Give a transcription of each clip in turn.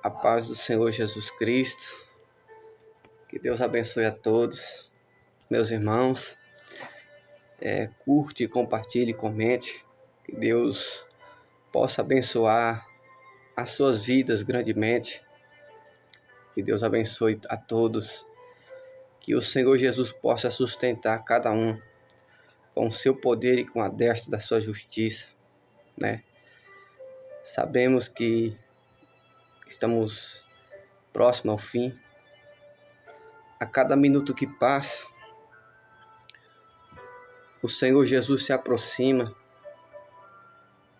A paz do Senhor Jesus Cristo. Que Deus abençoe a todos, meus irmãos. Curte, compartilhe, comente. Que Deus possa abençoar as suas vidas grandemente. Que Deus abençoe a todos. Que o Senhor Jesus possa sustentar cada um com o seu poder e com a destra da sua justiça, né? Sabemos que estamos próximos ao fim. A cada minuto que passa, o Senhor Jesus se aproxima,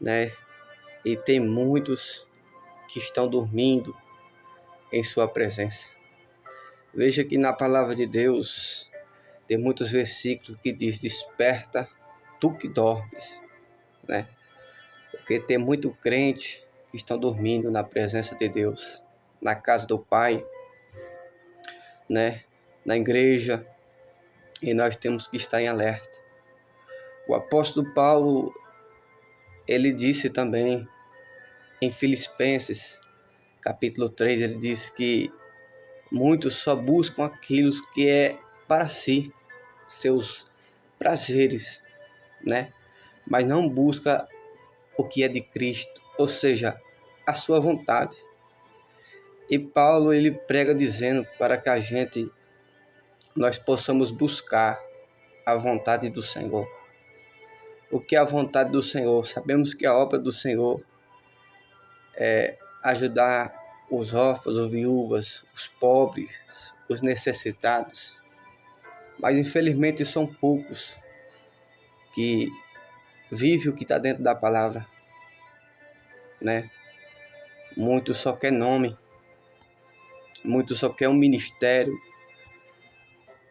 né? E tem muitos que estão dormindo em sua presença. Veja que na palavra de Deus tem muitos versículos que diz: desperta tu que dormes, né? Porque tem muito crente que estão dormindo na presença de Deus, na casa do Pai, né? Na igreja, e nós temos que estar em alerta. O apóstolo Paulo, ele disse também em Filipenses, capítulo 3, ele diz que muitos só buscam aquilo que é para si, seus prazeres, né? Mas não busca o que é de Cristo, ou seja, a sua vontade. E Paulo, ele prega dizendo para que nós possamos buscar a vontade do Senhor. O que é a vontade do Senhor? Sabemos que a obra do Senhor é ajudar os órfãos, as viúvas, os pobres, os necessitados. Mas infelizmente são poucos que vivem o que está dentro da palavra, né? Muitos só querem nome, muitos só querem um ministério,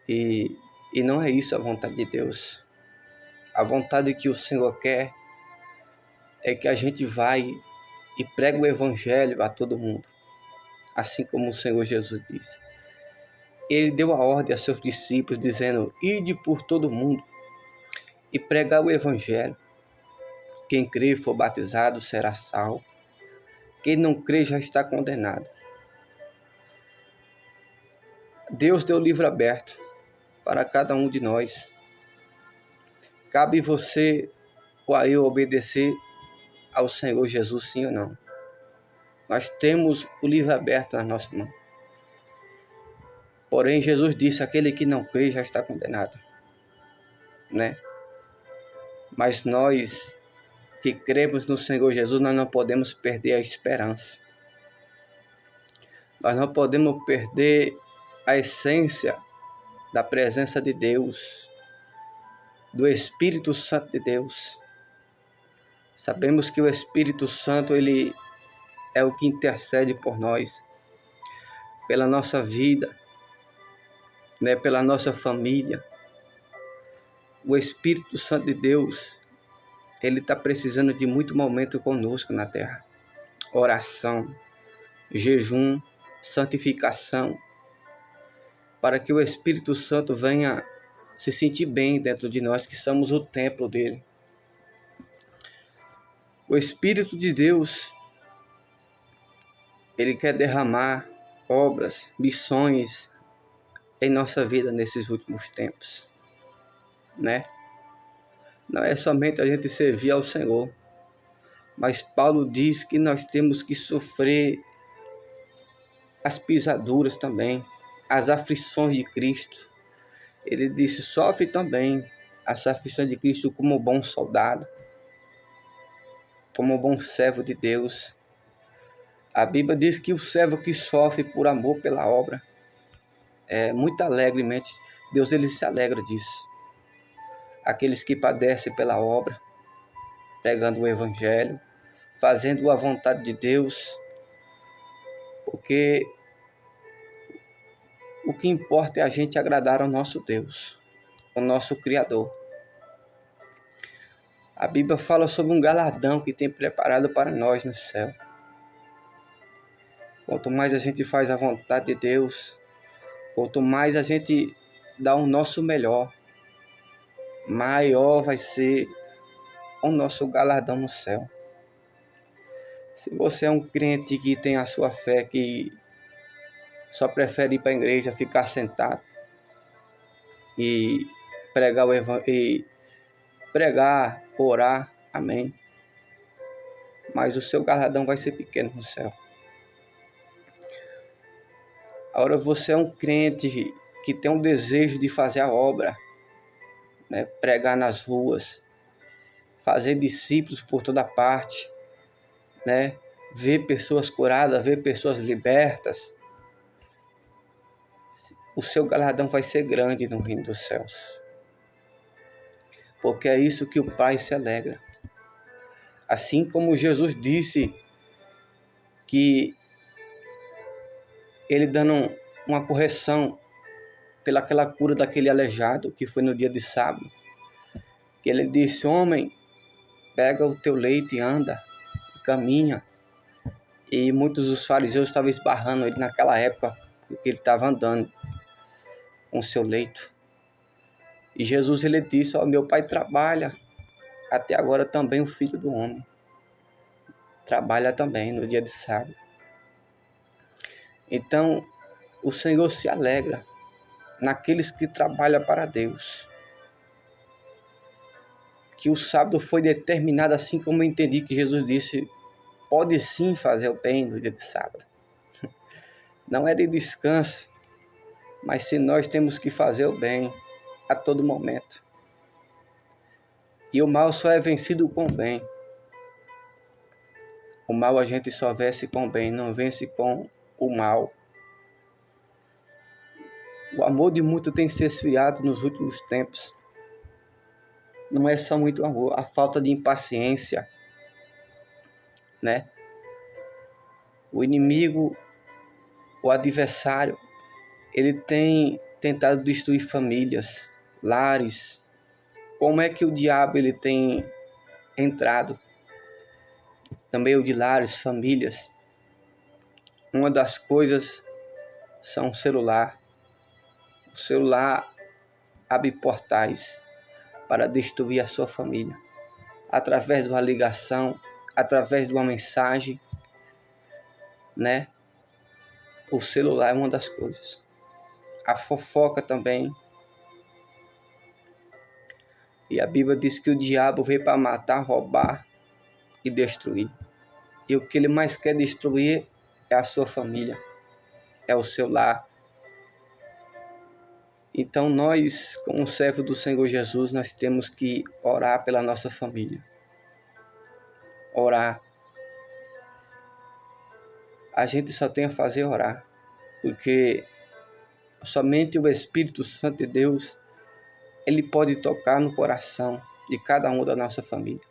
e não é isso a vontade de Deus. A vontade que o Senhor quer é que a gente vai e prega o evangelho a todo mundo, assim como o Senhor Jesus disse. Ele deu a ordem a seus discípulos, dizendo: ide por todo mundo e pregar o evangelho. Quem crer e for batizado será salvo. Quem não crê já está condenado. Deus deu livro aberto para cada um de nós. Cabe você ou a eu obedecer ao Senhor Jesus, sim ou não. Nós temos o livro aberto na nossa mão. Porém, Jesus disse: aquele que não crê já está condenado, né? Mas nós que cremos no Senhor Jesus, nós não podemos perder a esperança. Nós não podemos perder a essência da presença de Deus, do Espírito Santo de Deus. Sabemos que o Espírito Santo, ele é o que intercede por nós, pela nossa vida, né, pela nossa família. O Espírito Santo de Deus, ele está precisando de muito momento conosco na terra. Oração, jejum, santificação, para que o Espírito Santo venha se sentir bem dentro de nós, que somos o templo dele. O Espírito de Deus, ele quer derramar obras, missões em nossa vida nesses últimos tempos, né? Não é somente a gente servir ao Senhor, mas Paulo diz que nós temos que sofrer as pisaduras também, as aflições de Cristo. Ele disse: sofre também as aflições de Cristo como bom soldado, como bom servo de Deus. A Bíblia diz que o servo que sofre por amor pela obra, muito alegremente, Deus, ele se alegra disso. Aqueles que padecem pela obra, pregando o evangelho, fazendo a vontade de Deus, porque o que importa é a gente agradar ao nosso Deus, o nosso Criador. A Bíblia fala sobre um galardão que tem preparado para nós no céu. Quanto mais a gente faz a vontade de Deus, quanto mais a gente dá o nosso melhor, maior vai ser o nosso galardão no céu. Se você é um crente que tem a sua fé, que só prefere ir para a igreja, ficar sentado e pregar o evangelho, pregar, orar, amém. Mas o seu galardão vai ser pequeno no céu. Agora você é um crente que tem um desejo de fazer a obra, né? Pregar nas ruas, fazer discípulos por toda parte, né? Ver pessoas curadas, ver pessoas libertas. O seu galardão vai ser grande no reino dos céus. Porque é isso que o Pai se alegra. Assim como Jesus disse que ele dando uma correção pelaquela cura daquele aleijado, que foi no dia de sábado, que ele disse: homem, pega o teu leito e anda, caminha. E muitos dos fariseus estavam esbarrando ele naquela época, porque ele estava andando com o seu leito. E Jesus ele disse: ó, meu Pai trabalha, até agora também o Filho do Homem trabalha também no dia de sábado. Então, o Senhor se alegra naqueles que trabalham para Deus. Que o sábado foi determinado, assim como eu entendi que Jesus disse: pode sim fazer o bem no dia de sábado. Não é de descanso, mas se nós temos que fazer o bem a todo momento. E o mal só é vencido com o bem. O mal a gente só vence com o bem, não vence com o mal. O amor de muito tem se esfriado nos últimos tempos. Não é só muito amor, a falta de impaciência, né? O inimigo, o adversário, ele tem tentado destruir famílias, lares. Como é que o diabo ele tem entrado no meio de lares, famílias? Uma das coisas são o celular. O celular abre portais para destruir a sua família. Através de uma ligação, através de uma mensagem, né? O celular é uma das coisas. A fofoca também. E a Bíblia diz que o diabo veio para matar, roubar e destruir. E o que ele mais quer destruir é a sua família, é o seu lar. Então nós, como servo do Senhor Jesus, nós temos que orar pela nossa família. Orar. A gente só tem a fazer orar, porque somente o Espírito Santo de Deus, ele pode tocar no coração de cada um da nossa família.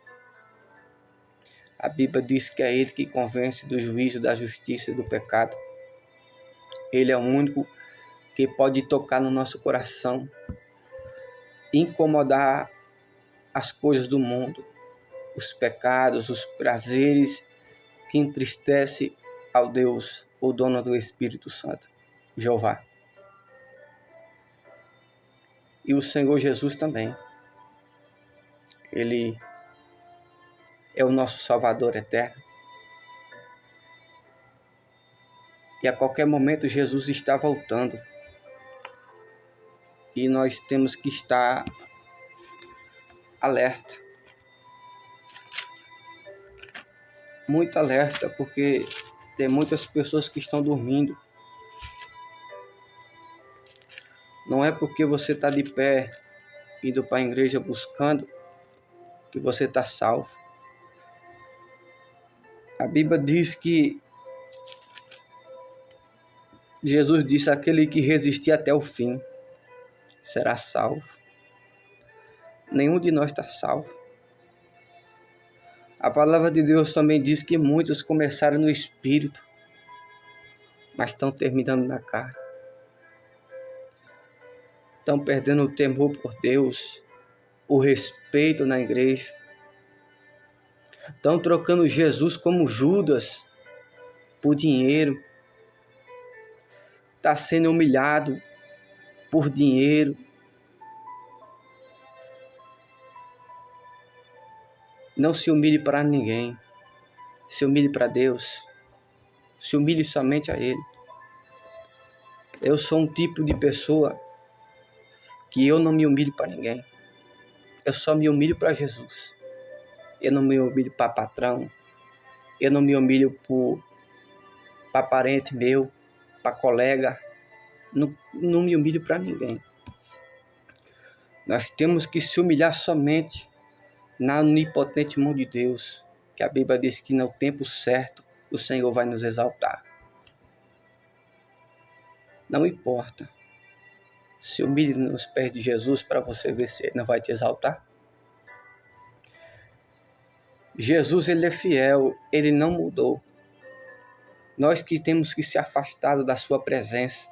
A Bíblia diz que é ele que convence do juízo, da justiça e do pecado. Ele é o único que pode tocar no nosso coração, incomodar as coisas do mundo, os pecados, os prazeres que entristecem ao Deus, o dono do Espírito Santo, Jeová. E o Senhor Jesus também. Ele é o nosso Salvador eterno. E a qualquer momento Jesus está voltando. E nós temos que estar alerta. Muito alerta, porque tem muitas pessoas que estão dormindo. Não é porque você está de pé, indo para a igreja buscando, que você está salvo. A Bíblia diz que Jesus disse: aquele que resistir até o fim será salvo. Nenhum de nós está salvo. A palavra de Deus também diz que muitos começaram no Espírito, mas estão terminando na carne. Estão perdendo o temor por Deus, o respeito na igreja. Estão trocando Jesus como Judas por dinheiro. Está sendo humilhado por dinheiro. Não se humilhe para ninguém. Se humilhe para Deus. Se humilhe somente a Ele. Eu sou um tipo de pessoa que eu não me humilho para ninguém. Eu só me humilho para Jesus. Eu não me humilho para patrão. Eu não me humilho para parente meu, para colega. Não me humilho para ninguém. Nós temos que se humilhar somente na onipotente mão de Deus, que a Bíblia diz que no tempo certo o Senhor vai nos exaltar. Não importa. Se humilhe nos pés de Jesus para você ver se Ele não vai te exaltar. Jesus, Ele é fiel, Ele não mudou. Nós que temos que se afastar da sua presença.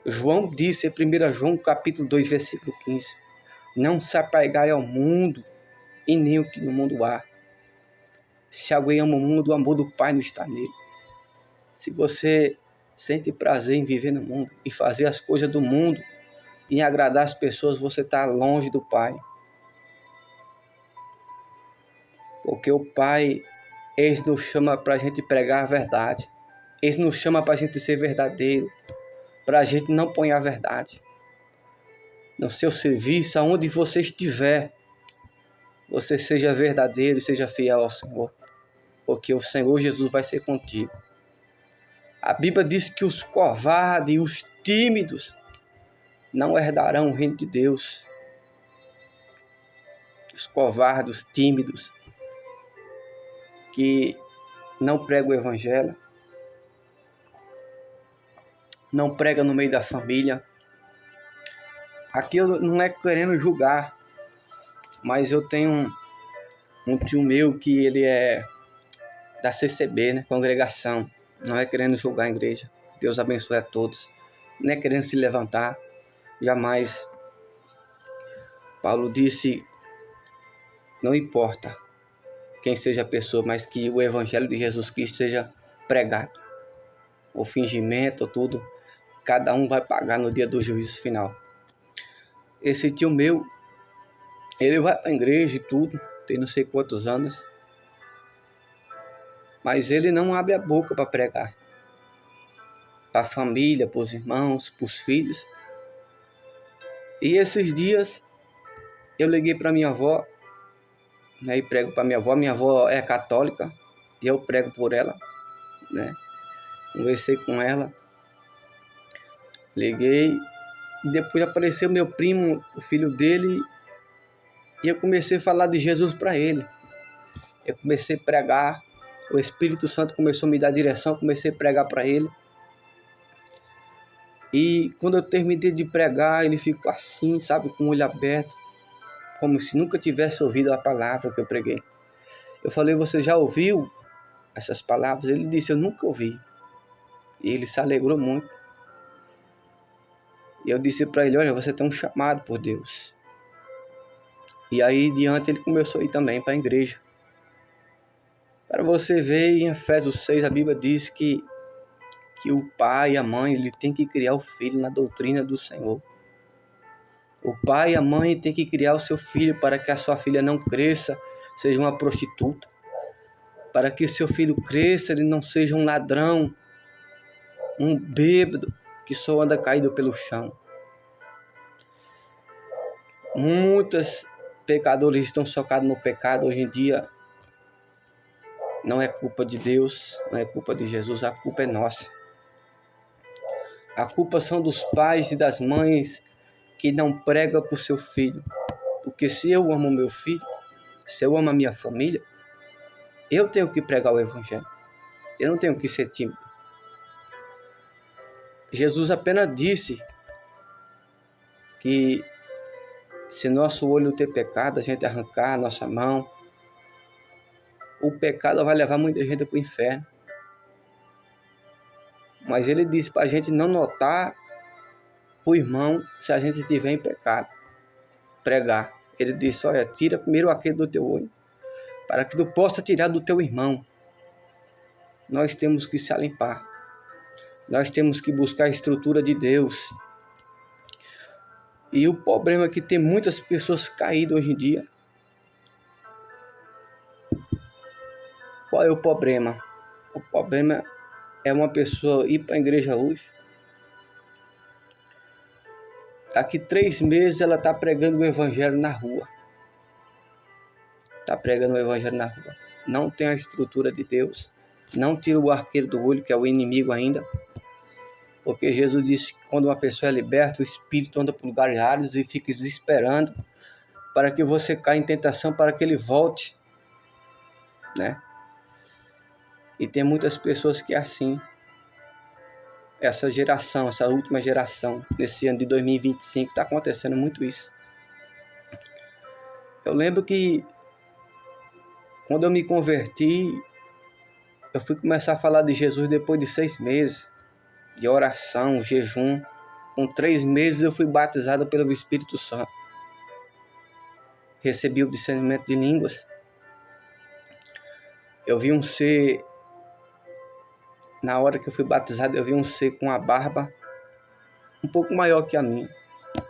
João disse em 1 João capítulo 2, versículo 15, não se apegai ao mundo e nem o que no mundo há. Se alguém ama o mundo, o amor do Pai não está nele. Se você sente prazer em viver no mundo e fazer as coisas do mundo, em agradar as pessoas, você está longe do Pai. Porque o Pai, Ele nos chama para a gente pregar a verdade. Ele nos chama para a gente ser verdadeiro. Para a gente não pôr a verdade. No seu serviço, aonde você estiver, você seja verdadeiro e seja fiel ao Senhor. Porque o Senhor Jesus vai ser contigo. A Bíblia diz que os covardes e os tímidos não herdarão o reino de Deus. Os covardes, os tímidos, que não pregam o Evangelho, não pregam no meio da família. Aqui eu não é querendo julgar, mas eu tenho um tio meu que ele é da CCB, né, congregação. Não é querendo julgar a igreja. Deus abençoe a todos. Não é querendo se levantar. Jamais. Paulo disse, não importa quem seja a pessoa, mas que o Evangelho de Jesus Cristo seja pregado. O fingimento, tudo, cada um vai pagar no dia do juízo final. Esse tio meu, ele vai para a igreja e tudo, tem não sei quantos anos, mas ele não abre a boca para pregar. Para a família, para os irmãos, para os filhos. E esses dias, eu liguei para minha avó, né, e prego para minha avó. Minha avó é católica e eu prego por ela, né? Conversei com ela, liguei, e depois apareceu meu primo, o filho dele, e eu comecei a falar de Jesus para ele. Eu comecei a pregar, o Espírito Santo começou a me dar direção, comecei a pregar para ele. E quando eu terminei de pregar, ele ficou assim, sabe, com o olho aberto, como se nunca tivesse ouvido a palavra que eu preguei. Eu falei, você já ouviu essas palavras? Ele disse, eu nunca ouvi. E ele se alegrou muito. E eu disse para ele, olha, você tem um chamado por Deus. E aí, diante, ele começou a ir também para a igreja. Para você ver, em Efésios 6, a Bíblia diz que o pai e a mãe, ele tem que criar o filho na doutrina do Senhor. O pai e a mãe tem que criar o seu filho para que a sua filha não cresça, seja uma prostituta. Para que o seu filho cresça, ele não seja um ladrão, um bêbado que só anda caído pelo chão. Muitos pecadores estão socados no pecado hoje em dia. Não é culpa de Deus, não é culpa de Jesus, a culpa é nossa. A culpa são dos pais e das mães que não pregam para o seu filho. Porque se eu amo meu filho, se eu amo a minha família, eu tenho que pregar o Evangelho. Eu não tenho que ser tímido. Jesus apenas disse que se nosso olho ter pecado, a gente arrancar a nossa mão, o pecado vai levar muita gente para o inferno. Mas ele disse para a gente não notar o irmão se a gente estiver em pecado. Pregar. Ele disse, olha, tira primeiro aquele do teu olho, para que tu possa tirar do teu irmão. Nós temos que se limpar. Nós temos que buscar a estrutura de Deus. E o problema é que tem muitas pessoas caídas hoje em dia. qual é o problema? O problema é uma pessoa ir para a igreja hoje. Daqui 3 meses ela está pregando o evangelho na rua. Está pregando o evangelho na rua. Não tem a estrutura de Deus. Não tira o arqueiro do olho, que é o inimigo ainda. Porque Jesus disse que quando uma pessoa é liberta, o espírito anda por lugares áridos e fica desesperando para que você caia em tentação, para que ele volte, né? E tem muitas pessoas que é assim. Essa geração, essa última geração, nesse ano de 2025, está acontecendo muito isso. Eu lembro que quando eu me converti, eu fui começar a falar de Jesus depois de 6 meses de oração, jejum. Com 3 meses eu fui batizado pelo Espírito Santo. Recebi o discernimento de línguas. Eu vi um ser, na hora que eu fui batizado, eu vi um ser com a barba um pouco maior que a minha.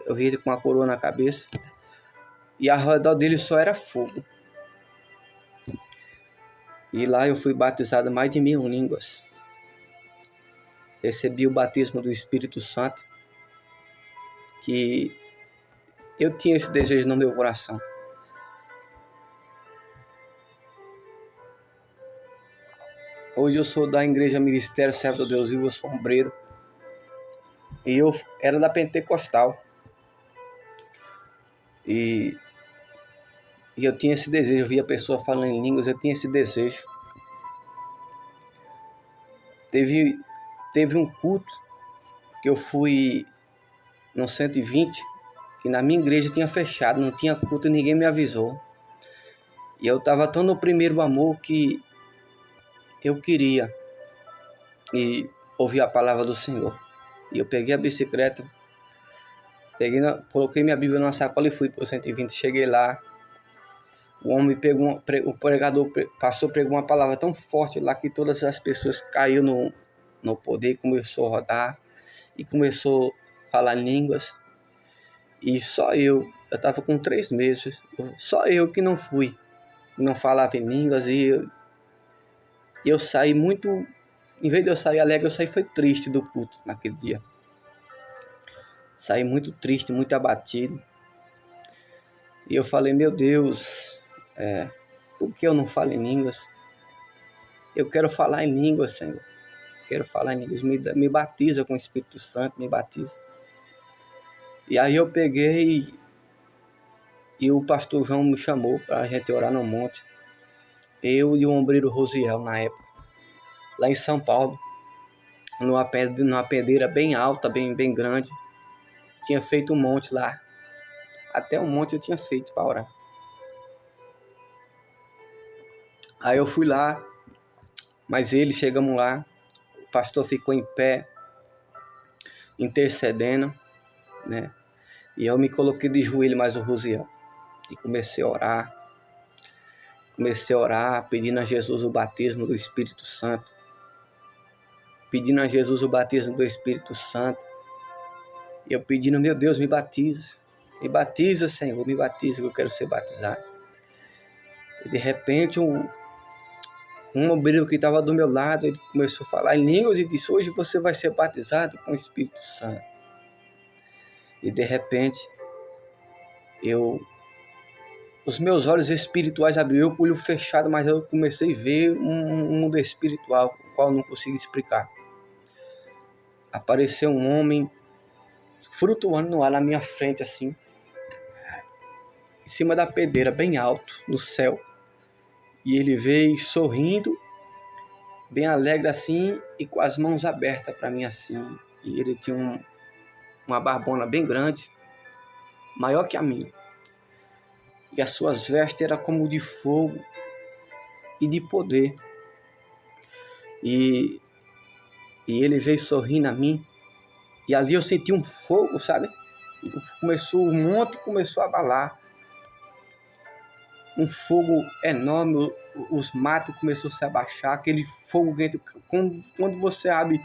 Eu vi ele com uma coroa na cabeça. E ao redor dele só era fogo. E lá eu fui batizado mais de 1000 línguas. Recebi o batismo do Espírito Santo. Que eu tinha esse desejo no meu coração. Hoje eu sou da Igreja Ministério Servo do Deus Vivo, eu sou ombreiro. E eu era da Pentecostal. E eu tinha esse desejo, eu via a pessoa falando em línguas, eu tinha esse desejo. Teve um culto que eu fui no 120, que na minha igreja tinha fechado, não tinha culto e ninguém me avisou. E eu estava tão no primeiro amor que eu queria e ouvir a palavra do Senhor. E eu peguei a bicicleta, coloquei minha Bíblia numa sacola e fui para o 120. Cheguei lá, o homem pegou, o pregador, pastor pregou uma palavra tão forte lá que todas as pessoas caíram no poder, começou a rodar e começou a falar línguas. E só eu estava com 3 meses, só eu que não fui, não falava em línguas. E eu saí muito, em vez de eu sair alegre, eu saí foi triste do culto naquele dia. Saí muito triste, muito abatido. E eu falei, meu Deus, por que eu não falo em línguas? Eu quero falar em línguas, Senhor. Quero falar em línguas. Me batiza com o Espírito Santo, me batiza. E aí eu peguei e o pastor João me chamou para a gente orar no monte. Eu e o ombreiro Rosiel na época. Lá em São Paulo. Numa pedreira bem alta, bem grande. Tinha feito um monte lá. Até um monte eu tinha feito para orar. Aí eu fui lá. Mas chegamos lá. O pastor ficou em pé. Intercedendo, né? E eu me coloquei de joelho mais o Rosiel. E comecei a orar. Pedindo a Jesus o batismo do Espírito Santo. Pedindo a Jesus o batismo do Espírito Santo. E eu pedindo, meu Deus, me batiza. Me batiza, Senhor, me batiza, que eu quero ser batizado. E de repente, um obreiro que estava do meu lado, ele começou a falar em línguas e disse, hoje você vai ser batizado com o Espírito Santo. E de repente, os meus olhos espirituais abriram, o olho fechado, mas eu comecei a ver um mundo espiritual, o qual eu não consigo explicar. Apareceu um homem flutuando no ar na minha frente, assim, em cima da pedreira, bem alto, no céu. E ele veio sorrindo, bem alegre assim, e com as mãos abertas para mim assim. E ele tinha uma barbona bem grande, maior que a minha. E as suas vestes eram como de fogo e de poder. E ele veio sorrindo a mim. E ali eu senti um fogo, sabe? O monte começou a abalar. Um fogo enorme, os matos começaram a se abaixar, aquele fogo dentro. Quando você abre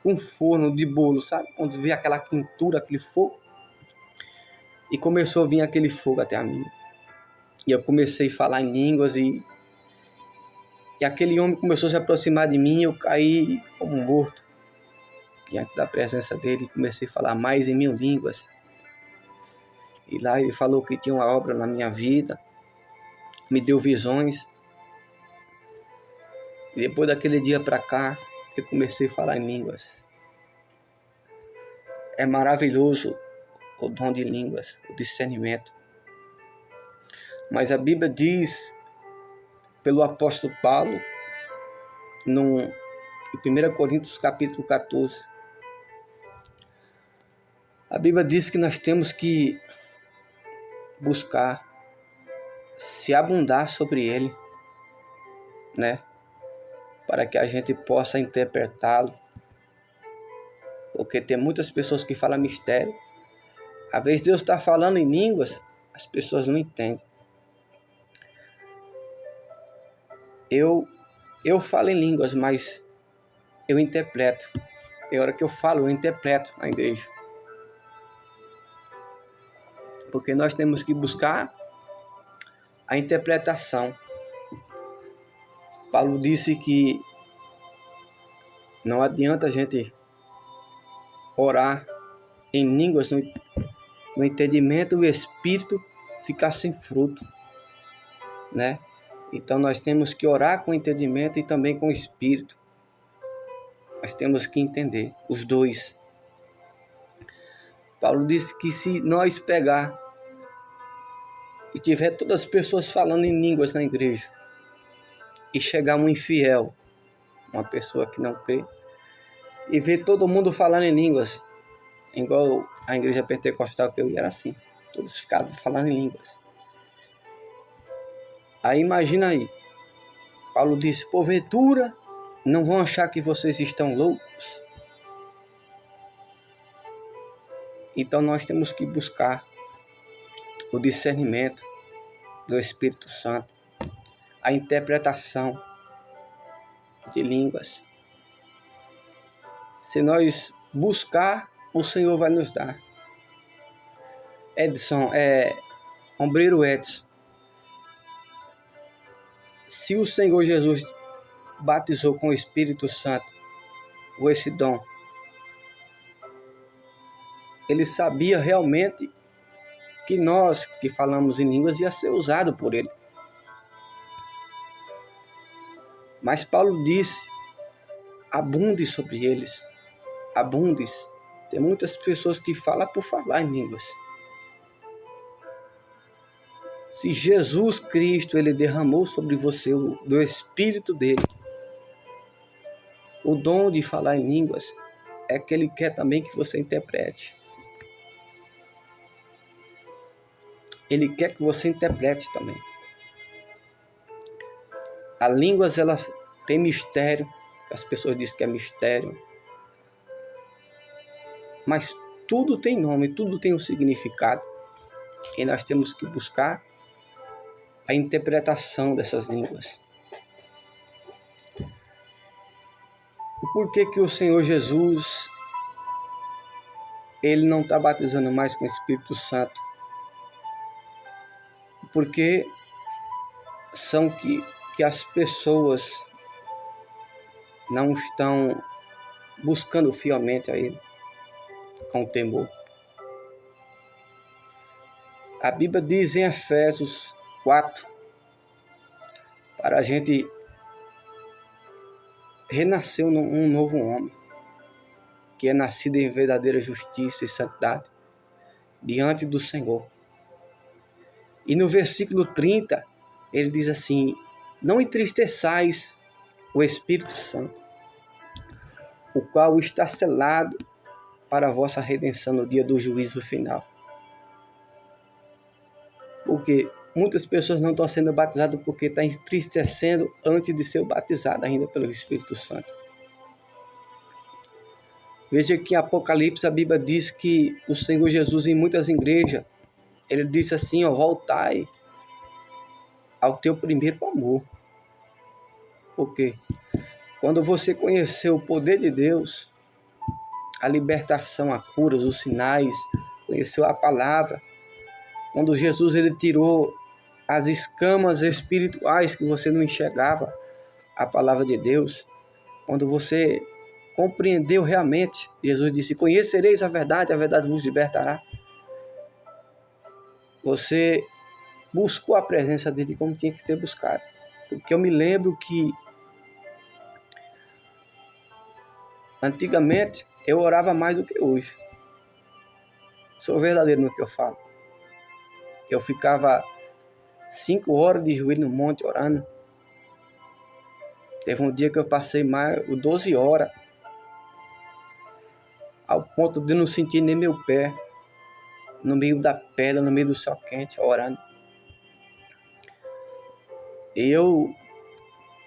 um forno de bolo, sabe? Quando vê aquela quentura, aquele fogo. E começou a vir aquele fogo até a mim. E eu comecei a falar em línguas e E aquele homem começou a se aproximar de mim, eu caí como morto diante da presença dele e comecei a falar mais em 1000 línguas. E lá ele falou que tinha uma obra na minha vida, me deu visões. E depois daquele dia para cá, eu comecei a falar em línguas. É maravilhoso o dom de línguas, o discernimento. Mas a Bíblia diz, pelo apóstolo Paulo, em 1 Coríntios capítulo 14, a Bíblia diz que nós temos que buscar se abundar sobre ele, né? Para que a gente possa interpretá-lo. Porque tem muitas pessoas que falam mistério. Às vezes Deus está falando em línguas, as pessoas não entendem. Eu falo em línguas, mas eu interpreto. É hora que eu falo, eu interpreto na igreja. Porque nós temos que buscar a interpretação. Paulo disse que não adianta a gente orar em línguas no entendimento, o espírito ficar sem fruto, né? Então nós temos que orar com entendimento e também com o espírito. Nós temos que entender os dois. Paulo disse que se nós pegar e tiver todas as pessoas falando em línguas na igreja e chegar um infiel, uma pessoa que não crê, e ver todo mundo falando em línguas, igual a igreja pentecostal que eu ia, era assim, todos ficavam falando em línguas. Aí imagina aí, Paulo disse, porventura não vão achar que vocês estão loucos? Então nós temos que buscar o discernimento do Espírito Santo, a interpretação de línguas. Se nós buscar, o Senhor vai nos dar. Ombreiro Edson, se o Senhor Jesus batizou com o Espírito Santo, com esse dom, ele sabia realmente que nós que falamos em línguas ia ser usado por ele. Mas Paulo disse, abunde sobre eles, abunde. Tem muitas pessoas que falam por falar em línguas. Se Jesus Cristo, ele derramou sobre você do Espírito dele, o dom de falar em línguas, é que ele quer também que você interprete. Ele quer que você interprete também. A línguas, ela tem mistério, as pessoas dizem que é mistério. Mas tudo tem nome, tudo tem um significado. E nós temos que buscar a interpretação dessas línguas. O porquê que o Senhor Jesus, ele não está batizando mais com o Espírito Santo? Porque são que as pessoas não estão buscando fielmente a ele com temor. A Bíblia diz em Efésios 4, para a gente renascer um novo homem, que é nascido em verdadeira justiça e santidade diante do Senhor. E no versículo 30, ele diz assim, não entristeçais o Espírito Santo, o qual está selado para a vossa redenção no dia do juízo final. Porque muitas pessoas não estão sendo batizadas porque estão entristecendo antes de ser batizado ainda pelo Espírito Santo. Veja que em Apocalipse a Bíblia diz que o Senhor Jesus, em muitas igrejas, ele disse assim, voltai ao teu primeiro amor. Porque quando você conheceu o poder de Deus, a libertação, a cura, os sinais, conheceu a palavra, quando Jesus ele tirou as escamas espirituais que você não enxergava, a palavra de Deus, quando você compreendeu realmente, Jesus disse: conhecereis a verdade vos libertará. Você buscou a presença dele como tinha que ter buscado. Porque eu me lembro que antigamente eu orava mais do que hoje. Sou verdadeiro no que eu falo. Eu ficava 5 horas de joelho no monte orando. Teve um dia que eu passei mais 12 horas, ao ponto de não sentir nem meu pé, no meio da pedra, no meio do sol quente, orando.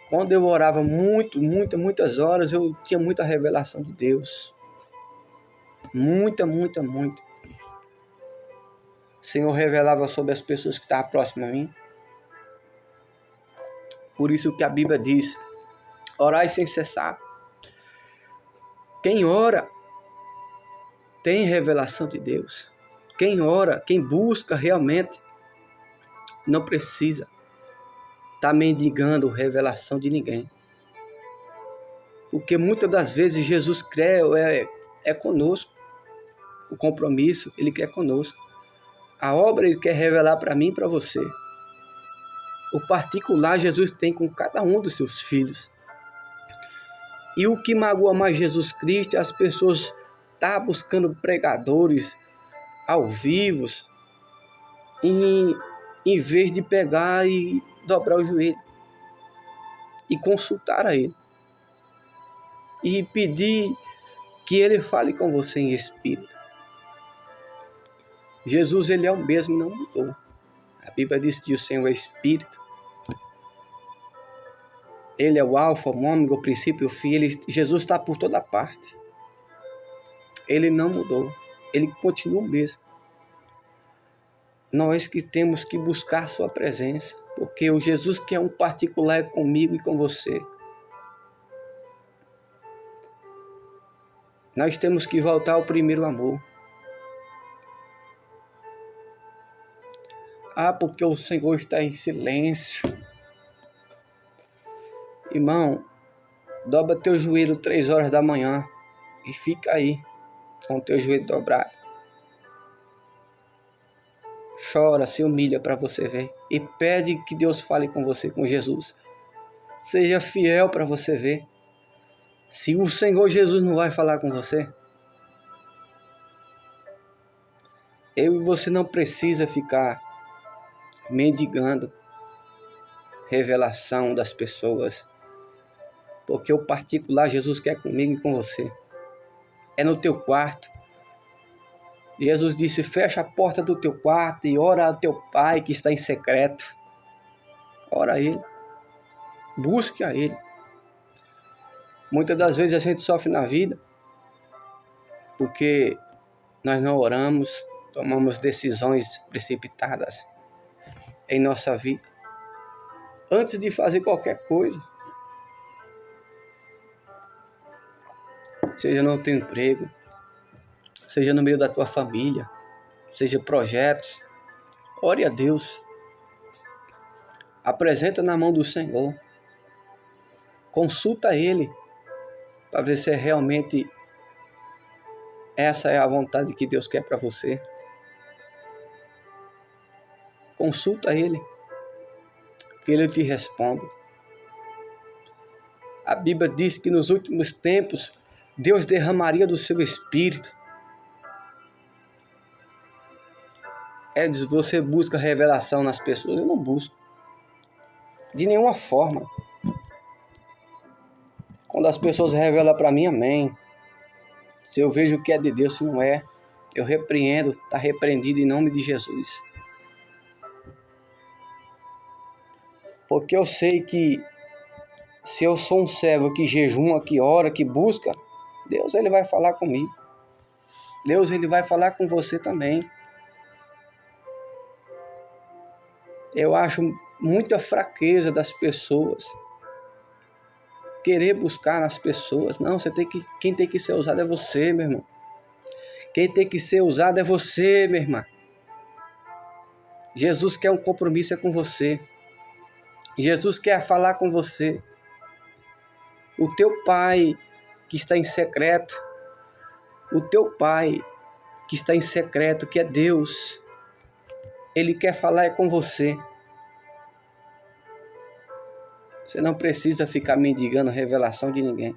Quando eu orava muitas horas, eu tinha muita revelação de Deus. Muita. O Senhor revelava sobre as pessoas que estavam próximas a mim. Por isso que a Bíblia diz: orai sem cessar. Quem ora tem revelação de Deus. Quem ora, quem busca realmente, não precisa estar mendigando revelação de ninguém. Porque muitas das vezes Jesus é conosco. O compromisso, Ele quer conosco. A obra Ele quer revelar para mim e para você. O particular Jesus tem com cada um dos seus filhos. E o que magoa mais Jesus Cristo é as pessoas estar buscando pregadores ao vivo, em vez de pegar e dobrar o joelho e consultar a Ele e pedir que Ele fale com você em espírito. Jesus, Ele é o mesmo e não mudou. A Bíblia diz que o Senhor é Espírito. Ele é o alfa, o ômega, o princípio e o fim. Jesus está por toda parte. Ele não mudou. Ele continua o mesmo. Nós que temos que buscar a sua presença, porque o Jesus que é um particular é comigo e com você. Nós temos que voltar ao primeiro amor. Porque o Senhor está em silêncio. Irmão, dobra teu joelho 3 horas da manhã e fica aí com o teu joelho dobrado. Chora, se humilha para você ver e pede que Deus fale com você, com Jesus. Seja fiel para você ver se o Senhor Jesus não vai falar com você. Eu e você não precisa ficar mendigando revelação das pessoas, porque o particular Jesus quer comigo e com você. É no teu quarto. Jesus disse: fecha a porta do teu quarto e ora ao teu Pai que está em secreto. Ora a Ele. Busque a Ele. Muitas das vezes a gente sofre na vida porque nós não oramos, tomamos decisões precipitadas em nossa vida. Antes de fazer qualquer coisa, seja no teu emprego, seja no meio da tua família, seja projetos, ore a Deus. Apresenta na mão do Senhor. Consulta Ele para ver se realmente essa é a vontade que Deus quer para você. Consulta Ele, que Ele te responde. A Bíblia diz que nos últimos tempos Deus derramaria do seu Espírito. Você busca revelação nas pessoas? Eu não busco. De nenhuma forma. Quando as pessoas revelam para mim, amém. Se eu vejo que é de Deus, se não é, eu repreendo, está repreendido em nome de Jesus. Porque eu sei que se eu sou um servo que jejuma, que ora, que busca, Deus Ele vai falar comigo. Deus Ele vai falar com você também. Eu acho muita fraqueza das pessoas querer buscar nas pessoas. Não, quem tem que ser usado é você, meu irmão. Quem tem que ser usado é você, minha irmã. Jesus quer um compromisso com você. Jesus quer falar com você. O teu Pai que está em secreto, o teu Pai que está em secreto, que é Deus, Ele quer falar com você. Você não precisa ficar mendigando revelação de ninguém.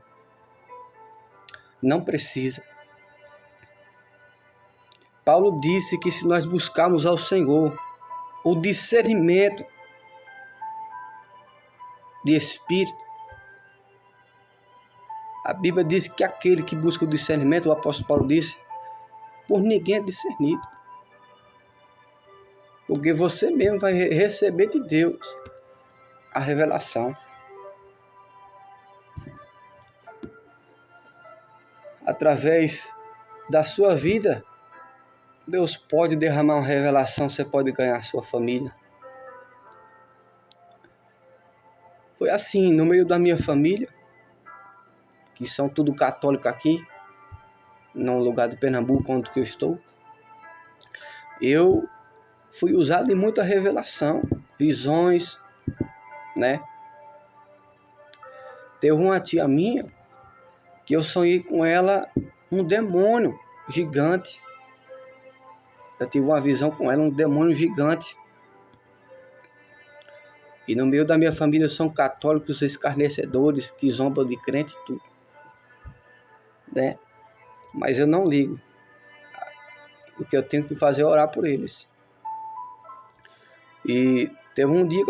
Não precisa. Paulo disse que se nós buscarmos ao Senhor o discernimento de espírito, a Bíblia diz que aquele que busca o discernimento, o apóstolo Paulo disse, por ninguém é discernido. Porque você mesmo vai receber de Deus a revelação. Através da sua vida, Deus pode derramar uma revelação, você pode ganhar a sua família. Foi assim, no meio da minha família, que são tudo católico aqui, no lugar de Pernambuco, onde eu estou, eu fui usado em muita revelação, visões, né? Teve uma tia minha, que eu sonhei com ela um demônio gigante. Eu tive uma visão com ela, um demônio gigante. E no meio da minha família são católicos escarnecedores, que zombam de crente e tudo, né? Mas eu não ligo. O que eu tenho que fazer é orar por eles. E teve um dia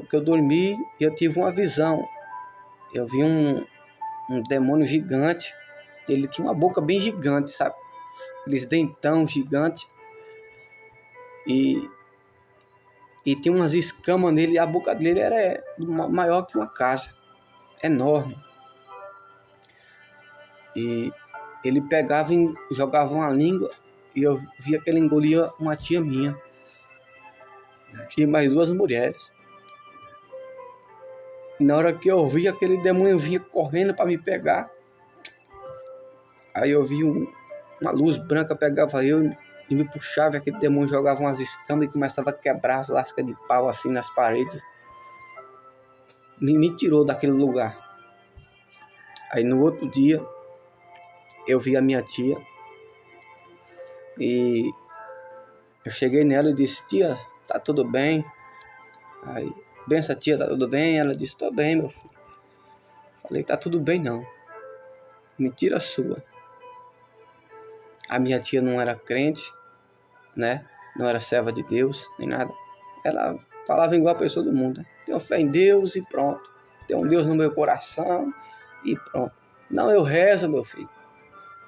que eu dormi e eu tive uma visão. Eu vi um demônio gigante. Ele tinha uma boca bem gigante, sabe? Aqueles dentão gigantes. E tinha umas escamas nele. E a boca dele era maior que uma casa. Enorme. E ele pegava e jogava uma língua. E eu via que ele engolia uma tia minha. E mais duas mulheres. E na hora que eu vi, aquele demônio vinha correndo para me pegar. Aí eu vi uma luz branca, pegava eu e me puxava. E aquele demônio jogava umas escamas e começava a quebrar as lascas de pau assim nas paredes. Me tirou daquele lugar. Aí no outro dia, eu vi a minha tia. E eu cheguei nela e disse: tia, tá tudo bem? Aí, benção, tia, tá tudo bem? Ela disse: tô bem, meu filho. Falei: tá tudo bem não. Mentira sua. A minha tia não era crente, né? Não era serva de Deus, nem nada. Ela falava igual a pessoa do mundo, né? Tenho fé em Deus e pronto. Tenho um Deus no meu coração e pronto. Não, eu rezo, meu filho.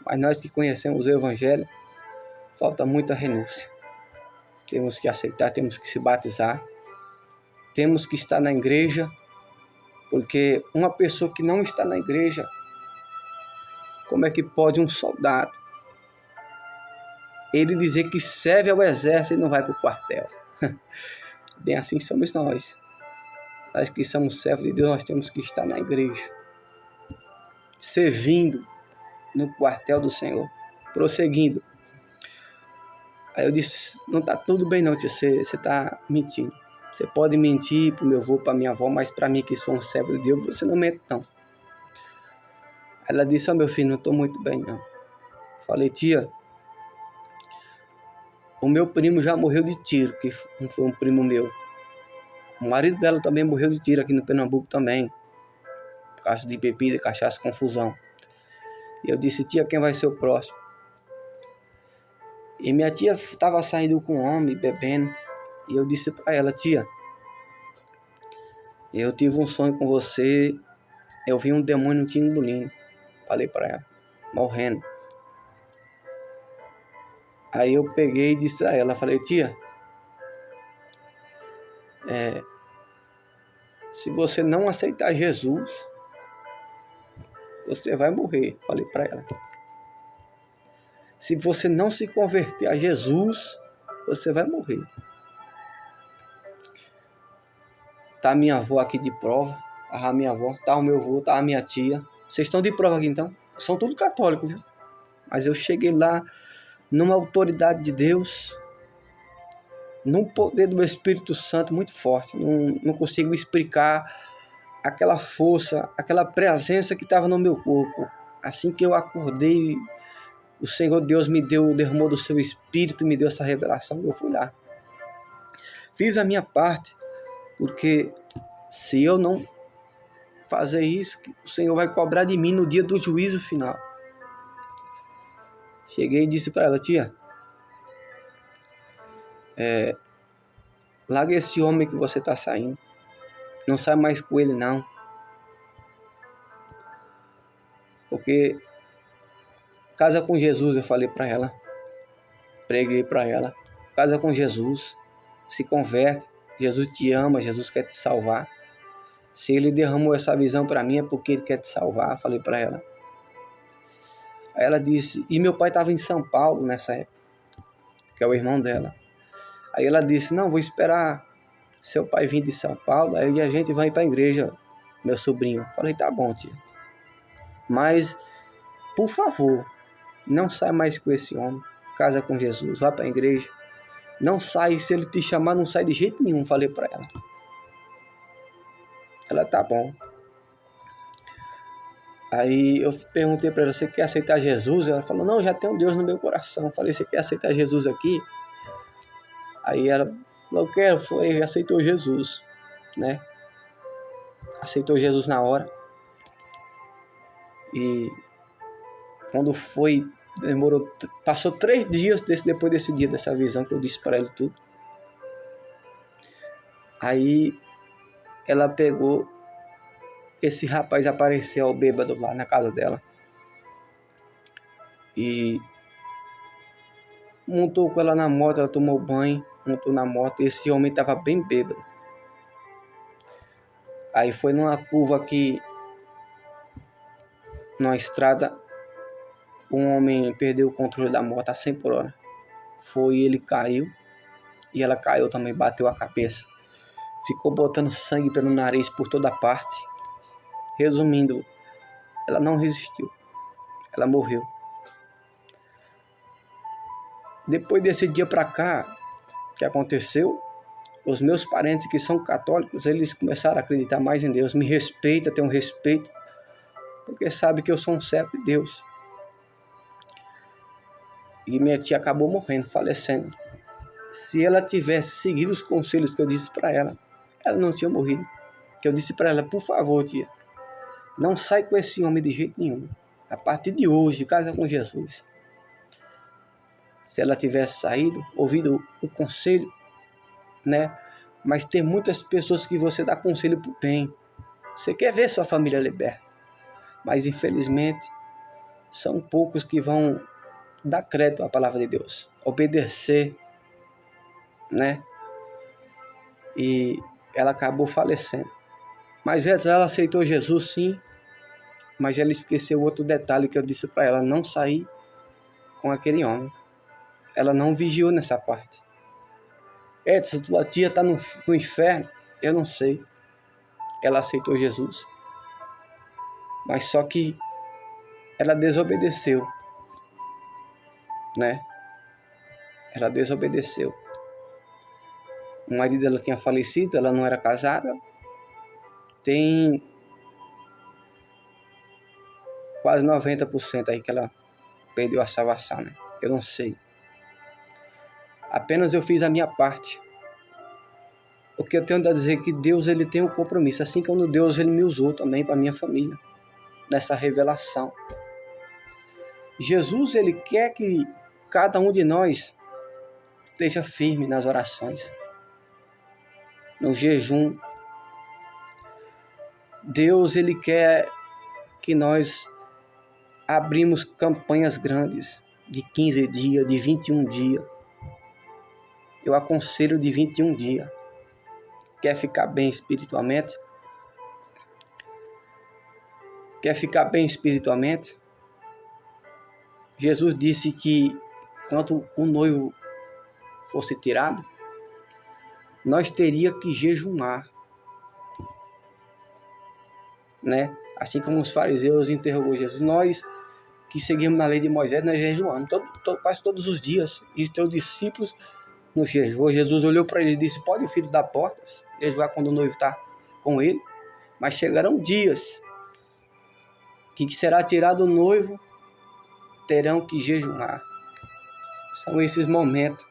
Mas nós que conhecemos o Evangelho, falta muita renúncia. Temos que aceitar, temos que se batizar. Temos que estar na igreja. Porque uma pessoa que não está na igreja, como é que pode um soldado ele dizer que serve ao exército e não vai para o quartel? Bem assim somos nós. Nós que somos servos de Deus, nós temos que estar na igreja, servindo no quartel do Senhor, prosseguindo. Aí eu disse: não está tudo bem não, tia, você está mentindo. Você pode mentir para o meu avô, para minha avó, mas para mim que sou um servo de Deus, você não mente não. Ela disse: meu filho, não estou muito bem não. Falei: tia, o meu primo já morreu de tiro, que foi um primo meu. O marido dela também morreu de tiro aqui no Pernambuco também, por causa de bebida, cachaça, confusão. E eu disse: tia, quem vai ser o próximo? E minha tia estava saindo com um homem, bebendo. E eu disse para ela: tia, eu tive um sonho com você. Eu vi um demônio te engolindo. Falei para ela, morrendo. Aí eu peguei e disse a ela, falei: tia, se você não aceitar Jesus, você vai morrer. Falei para ela. Se você não se converter a Jesus, você vai morrer. Tá a minha avó aqui de prova. Tá a minha avó, tá o meu avô, tá a minha tia. Vocês estão de prova aqui então? São tudo católicos, viu? Mas eu cheguei lá numa autoridade de Deus, num poder do Espírito Santo muito forte. Não consigo explicar aquela força, aquela presença que estava no meu corpo. Assim que eu acordei, o Senhor Deus derramou do seu Espírito, me deu essa revelação, eu fui lá. Fiz a minha parte, porque se eu não fazer isso, o Senhor vai cobrar de mim no dia do juízo final. Cheguei e disse para ela: tia, larga esse homem que você está saindo. Não sai mais com ele, não. Porque casa com Jesus, eu falei para ela. Preguei para ela. Casa com Jesus. Se converte. Jesus te ama, Jesus quer te salvar. Se ele derramou essa visão para mim é porque ele quer te salvar, falei para ela. Aí ela disse, e meu pai estava em São Paulo nessa época, que é o irmão dela. Aí ela disse, não, vou esperar seu pai vir de São Paulo, aí a gente vai para a igreja, meu sobrinho. Falei, tá bom, tia. Mas, por favor, não sai mais com esse homem. Casa com Jesus, vá para a igreja. Não sai, se ele te chamar, não sai de jeito nenhum, falei para ela. Ela, tá bom. Aí eu perguntei para ela, você quer aceitar Jesus? Ela falou, não, já tem um Deus no meu coração. Falei, você quer aceitar Jesus aqui? Aí ela falou, eu quero, foi, aceitou Jesus, né? Aceitou Jesus na hora. E quando foi, passou 3 dias depois desse dia, dessa visão que eu disse para ela tudo. Aí ela pegou, esse rapaz apareceu bêbado lá na casa dela. E montou com ela na moto, ela tomou banho, montou na moto, e esse homem estava bem bêbado. Aí foi numa curva aqui, numa estrada, um homem perdeu o controle da moto a 100 por hora. Ele caiu, e ela caiu também, bateu a cabeça. Ficou botando sangue pelo nariz por toda parte. Resumindo, ela não resistiu, ela morreu. Depois desse dia pra cá, que aconteceu, os meus parentes que são católicos, eles começaram a acreditar mais em Deus, me respeitam, têm um respeito, porque sabem que eu sou um servo de Deus. E minha tia acabou morrendo, falecendo. Se ela tivesse seguido os conselhos que eu disse para ela, ela não tinha morrido. Que eu disse para ela, por favor, tia, não sai com esse homem de jeito nenhum. A partir de hoje, casa com Jesus. Se ela tivesse saído, ouvido o conselho, né? Mas tem muitas pessoas que você dá conselho pro bem. Você quer ver sua família liberta. Mas infelizmente, são poucos que vão dar crédito à palavra de Deus. Obedecer, né? E ela acabou falecendo. Mas ela aceitou Jesus sim. Mas ela esqueceu outro detalhe que eu disse para ela, não sair com aquele homem. Ela não vigiou nessa parte. Se tua tia está no inferno, eu não sei. Ela aceitou Jesus. Mas só que ela desobedeceu, né? Ela desobedeceu. O marido dela tinha falecido, ela não era casada. Tem quase 90% aí que ela perdeu a salvação, né? Eu não sei. Apenas eu fiz a minha parte. O que eu tenho a dizer é que Deus, ele tem um compromisso. Assim como Deus, ele me usou também para minha família. Nessa revelação. Jesus, ele quer que cada um de nós esteja firme nas orações. No jejum. Deus, ele quer que nós abrimos campanhas grandes. De 15 dias, de 21 dias. Eu aconselho de 21 dias. Quer ficar bem espiritualmente? Quer ficar bem espiritualmente? Jesus disse que quando o noivo fosse tirado, nós teríamos que jejuar, né? Assim como os fariseus interrogou Jesus, nós que seguimos na lei de Moisés, nós jejuamos quase todos os dias. E os teus discípulos no jejum. Jesus olhou para ele e disse, pode o filho dar portas jejuar quando o noivo está com ele? Mas chegarão dias que será tirado o noivo, terão que jejuar. São esses momentos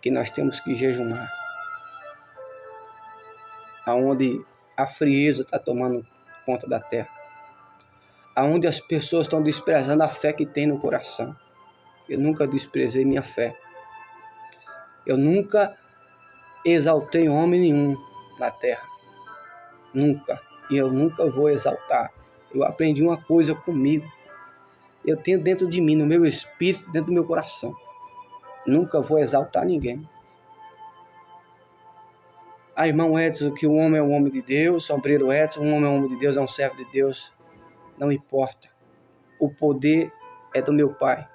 que nós temos que jejuar, aonde a frieza está tomando conta da terra, aonde as pessoas estão desprezando a fé que tem no coração. Eu nunca desprezei minha fé. Eu nunca exaltei homem nenhum na terra. Nunca. E eu nunca vou exaltar. Eu aprendi uma coisa comigo. Eu tenho dentro de mim, no meu espírito, dentro do meu coração. Nunca vou exaltar ninguém. Irmão Edson, que o homem é um homem de Deus. Sombreiro Edson, um homem é um homem de Deus, é um servo de Deus. Não importa. O poder é do meu Pai.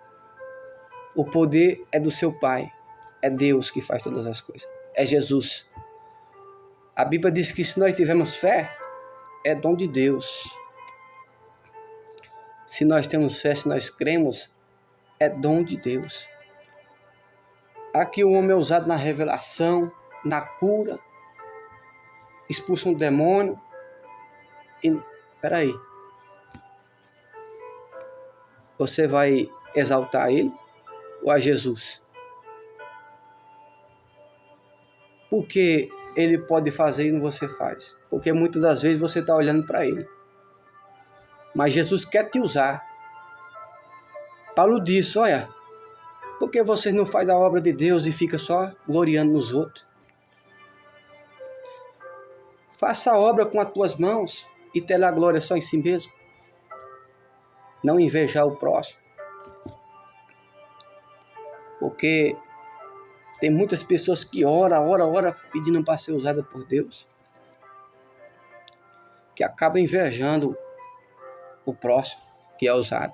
O poder é do seu Pai. É Deus que faz todas as coisas. É Jesus. A Bíblia diz que se nós tivermos fé, é dom de Deus. Se nós temos fé, se nós cremos, é dom de Deus. Aqui o homem é usado na revelação, na cura, expulsa um demônio. Peraí. Você vai exaltar ele ou a Jesus? Porque ele pode fazer e não você faz. Porque muitas das vezes você está olhando para ele. Mas Jesus quer te usar. Paulo disse, olha, por que vocês não fazem a obra de Deus e fica só gloriando nos outros? Faça a obra com as tuas mãos e terá glória só em si mesmo. Não invejar o próximo. Porque tem muitas pessoas que ora pedindo para ser usada por Deus, que acabam invejando o próximo que é usado.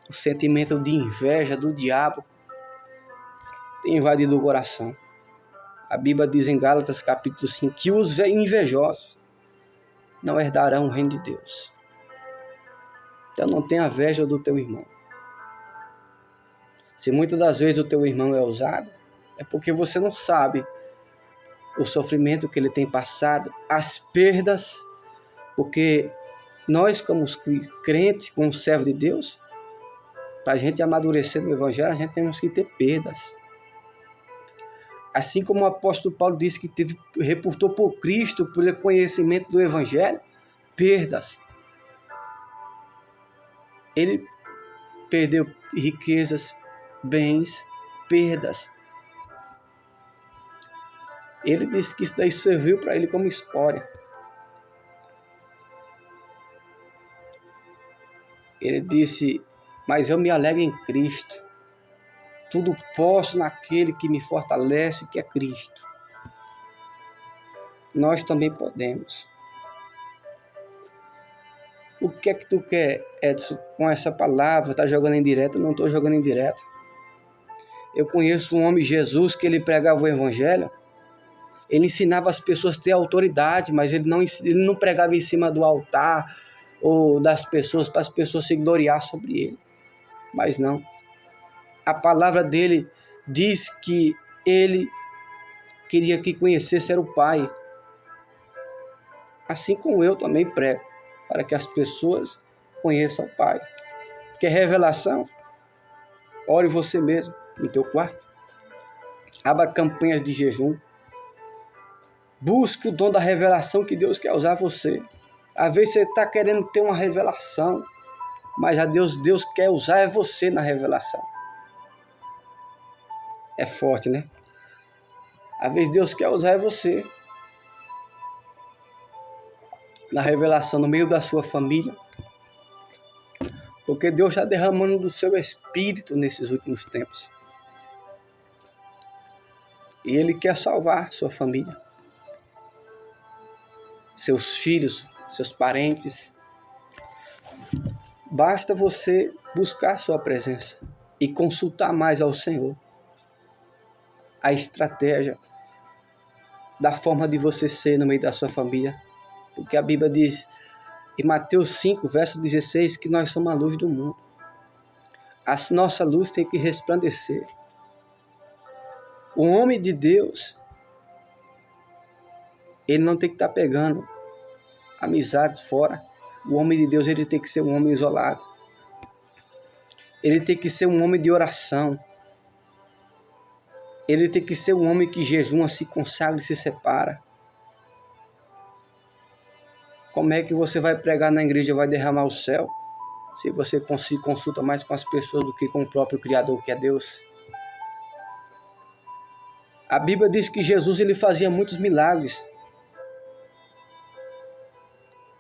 O sentimento de inveja do diabo tem invadido o coração. A Bíblia diz em Gálatas capítulo 5 que os invejosos não herdarão o reino de Deus. Então não tenha inveja do teu irmão. Se muitas das vezes o teu irmão é usado, é porque você não sabe o sofrimento que ele tem passado, as perdas, porque nós como crentes, como servos de Deus, para a gente amadurecer no Evangelho, a gente temos que ter perdas. Assim como o apóstolo Paulo disse que reportou por Cristo, pelo conhecimento do Evangelho, perdas. Ele perdeu riquezas, bens, perdas. Ele disse que isso daí serviu para ele como escória. Ele disse, mas eu me alegro em Cristo. Tudo posso naquele que me fortalece, que é Cristo. Nós também podemos. O que é que tu quer, Edson, com essa palavra? Está jogando em direto? Não estou jogando em direto. Eu conheço um homem, Jesus, que ele pregava o Evangelho. Ele ensinava as pessoas a ter autoridade, mas ele não pregava em cima do altar ou das pessoas, para as pessoas se gloriar sobre ele. Mas não. A palavra dele diz que ele queria que conhecesse era o Pai. Assim como eu também prego, para que as pessoas conheçam o Pai. Quer revelação? Ore você mesmo no teu quarto. Abra campanhas de jejum. Busque o dom da revelação que Deus quer usar você. Às vezes você está querendo ter uma revelação, mas a Deus quer usar é você na revelação. É forte, né? Às vezes Deus quer usar é você na revelação, no meio da sua família. Porque Deus está derramando do seu espírito nesses últimos tempos. E Ele quer salvar sua família. Seus filhos, seus parentes. Basta você buscar sua presença e consultar mais ao Senhor. A estratégia da forma de você ser no meio da sua família. Porque a Bíblia diz em Mateus 5, verso 16, que nós somos a luz do mundo. A nossa luz tem que resplandecer. O homem de Deus, Ele não tem que estar pegando amizades fora. O homem de Deus, ele tem que ser um homem isolado. Ele tem que ser um homem de oração. Ele tem que ser um homem que jejuma, se consagra e se separa. Como é que você vai pregar na igreja e vai derramar o céu, se você se consulta mais com as pessoas do que com o próprio Criador, que é Deus? A Bíblia diz que Jesus ele fazia muitos milagres.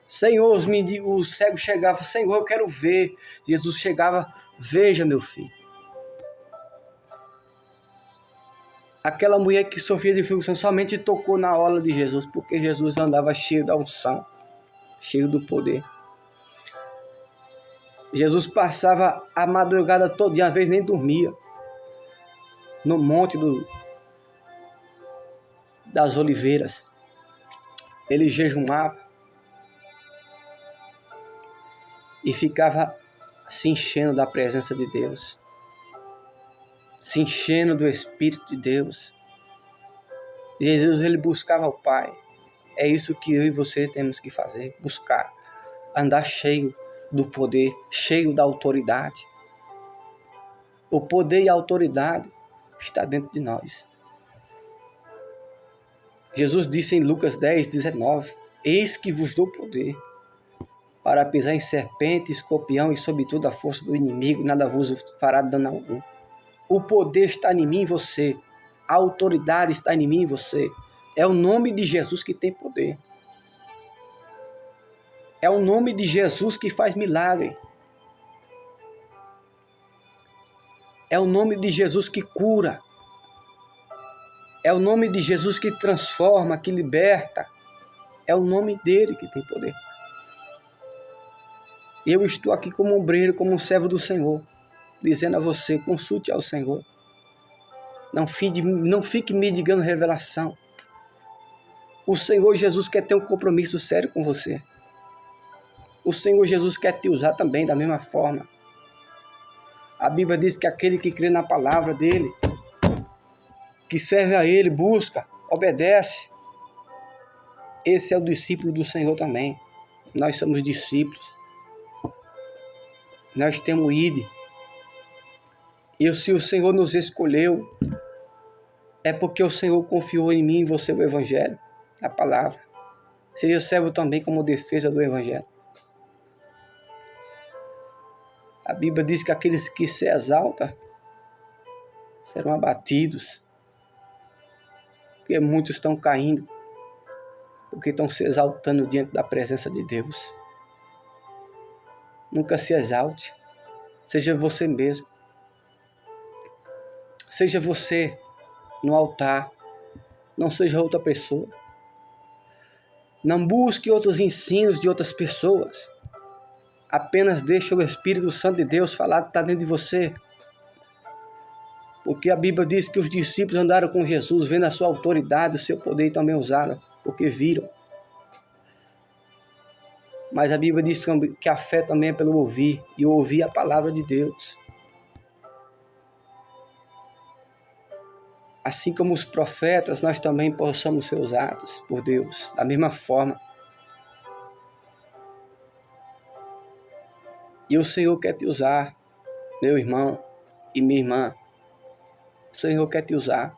Senhor, os cegos chegavam, Senhor, eu quero ver. Jesus chegava, veja, meu filho. Aquela mulher que sofria de fluxo somente tocou na orla de Jesus, porque Jesus andava cheio da unção, cheio do poder. Jesus passava a madrugada toda, e às vezes nem dormia, no monte das oliveiras. Ele jejumava e ficava se enchendo da presença de Deus, se enchendo do Espírito de Deus. Jesus, ele buscava o Pai. É isso que eu e você temos que fazer, buscar, andar cheio do poder, cheio da autoridade. O poder e a autoridade está dentro de nós. Jesus disse em Lucas 10:19, eis que vos dou poder para pisar em serpente, escorpião e sobre toda a força do inimigo, nada vos fará dano algum. O poder está em mim e você. A autoridade está em mim e você. É o nome de Jesus que tem poder. É o nome de Jesus que faz milagre. É o nome de Jesus que cura. É o nome de Jesus que transforma, que liberta. É o nome dele que tem poder. Eu estou aqui como obreiro, como um servo do Senhor, dizendo a você, consulte ao Senhor. Não fique mendigando revelação. O Senhor Jesus quer ter um compromisso sério com você. O Senhor Jesus quer te usar também da mesma forma. A Bíblia diz que aquele que crê na palavra dele, que serve a ele, busca, obedece, esse é o discípulo do Senhor também. Nós somos discípulos. Nós temos ido. E se o Senhor nos escolheu, é porque o Senhor confiou em mim e em você o Evangelho, a palavra. Seja servo também como defesa do Evangelho. A Bíblia diz que aqueles que se exaltam serão abatidos. Porque muitos estão caindo, porque estão se exaltando diante da presença de Deus. Nunca se exalte. Seja você mesmo. Seja você no altar. Não seja outra pessoa. Não busque outros ensinos de outras pessoas. Apenas deixe o Espírito Santo de Deus falar que está dentro de você. Porque a Bíblia diz que os discípulos andaram com Jesus, vendo a sua autoridade, o seu poder, e também usaram, porque viram. Mas a Bíblia diz que a fé também é pelo ouvir, e ouvir a palavra de Deus. Assim como os profetas, nós também possamos ser usados por Deus, da mesma forma. E o Senhor quer te usar, meu irmão e minha irmã. O Senhor quer te usar.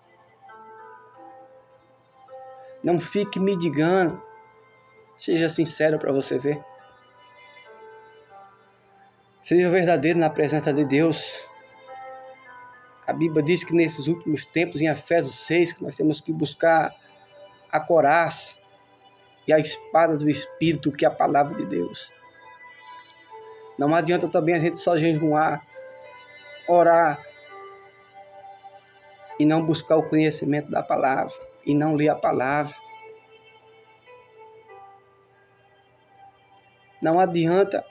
Não fique mendigando. Seja sincero para você ver. Seja verdadeiro na presença de Deus. A Bíblia diz que nesses últimos tempos, em Efésios 6, que nós temos que buscar a coraça e a espada do Espírito, que é a palavra de Deus. Não adianta também a gente só jejuar, orar e não buscar o conhecimento da palavra e não ler a palavra. Não adianta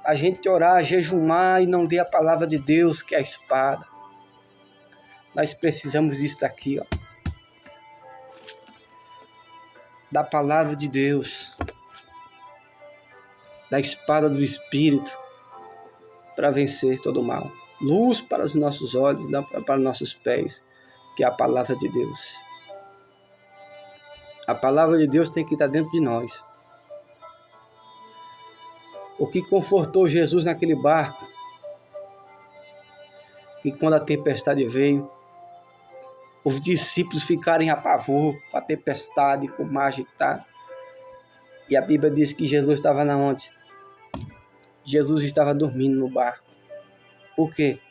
a gente orar, jejumar e não ler a palavra de Deus, que é a espada. Nós precisamos disso daqui, ó. Da palavra de Deus, da espada do Espírito, para vencer todo o mal. Luz para os nossos olhos, para os nossos pés, que é a palavra de Deus. A palavra de Deus tem que estar dentro de nós. O que confortou Jesus naquele barco, e quando a tempestade veio, os discípulos ficaram em apavor com a tempestade, com o mar agitado. E a Bíblia diz que Jesus estava na onde? Jesus estava dormindo no barco. Por quê?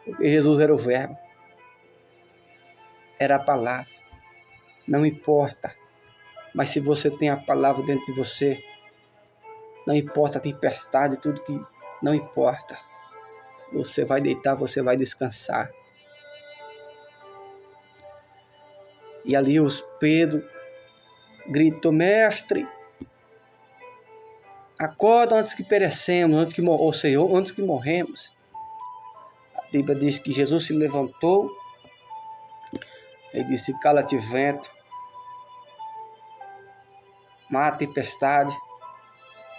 Porque Jesus era o Verbo. Era a palavra. Não importa. Mas se você tem a palavra dentro de você, não importa a tempestade, tudo que não importa. Você vai deitar, você vai descansar. E ali os Pedro gritou: mestre, acorda antes que perecemos, antes que morremos. A Bíblia diz que Jesus se levantou e disse: cala-te vento, mar, tempestade.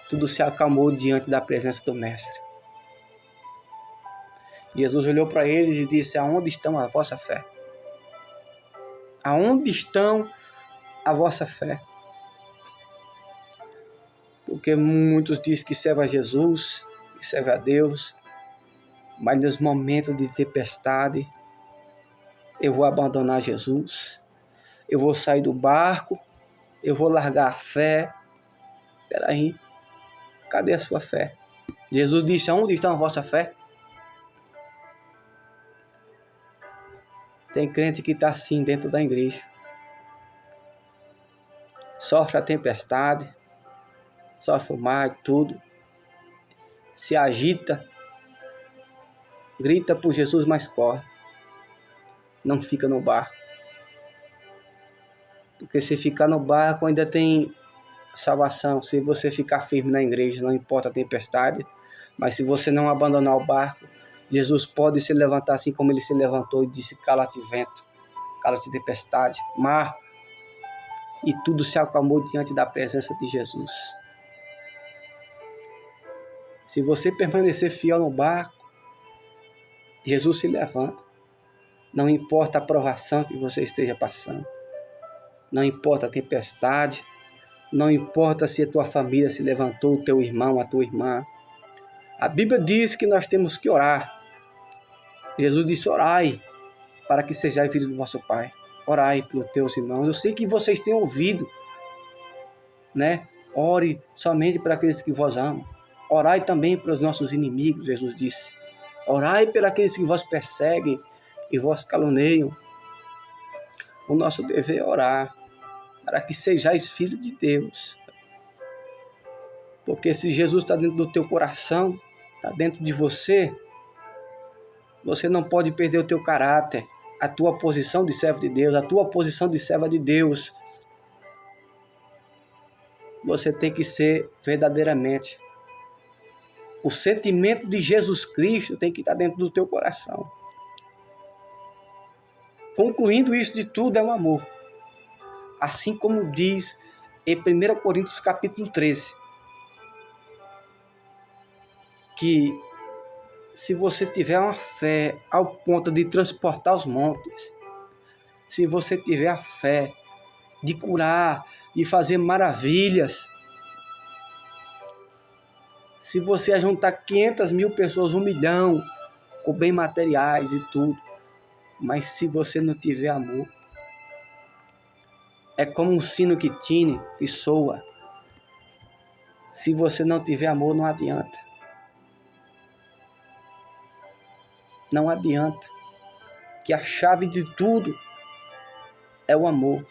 Tudo se acalmou diante da presença do mestre. Jesus olhou para eles e disse: aonde estão a vossa fé? Aonde estão a vossa fé? Porque muitos dizem que servem a Jesus, que servem a Deus, mas nos momentos de tempestade, eu vou abandonar Jesus, eu vou sair do barco, eu vou largar a fé. Peraí, cadê a sua fé? Jesus disse: aonde está a vossa fé? Tem crente que está assim dentro da igreja. Sofre a tempestade, sofre o mar e tudo. Se agita, grita por Jesus, mas corre. Não fica no barco. Porque se ficar no barco ainda tem salvação. Se você ficar firme na igreja, não importa a tempestade. Mas se você não abandonar o barco, Jesus pode se levantar assim como ele se levantou e disse: cala-te vento, cala-te tempestade, mar. E tudo se acalmou diante da presença de Jesus. Se você permanecer fiel no barco, Jesus se levanta. Não importa a provação que você esteja passando. Não importa a tempestade. Não importa se a tua família se levantou, o teu irmão, a tua irmã. A Bíblia diz que nós temos que orar. Jesus disse: orai para que sejais filhos do vosso Pai. Orai pelos teus irmãos. Eu sei que vocês têm ouvido, né? Ore somente para aqueles que vos amam. Orai também pelos nossos inimigos, Jesus disse. Orai pelos aqueles que vos perseguem e vos caluniam. O nosso dever é orar para que sejais filhos de Deus. Porque se Jesus está dentro do teu coração, está dentro de você, você não pode perder o teu caráter, a tua posição de servo de Deus, a tua posição de serva de Deus. Você tem que ser verdadeiramente. O sentimento de Jesus Cristo tem que estar dentro do teu coração. Concluindo isso de tudo é o amor. Assim como diz em 1 Coríntios capítulo 13. Que se você tiver uma fé ao ponto de transportar os montes, se você tiver a fé de curar, de fazer maravilhas, se você ajuntar 500.000 pessoas, 1 milhão, com bens materiais e tudo, mas se você não tiver amor, é como um sino que tine, que soa. Se você não tiver amor, não adianta. Não adianta. Que a chave de tudo é o amor.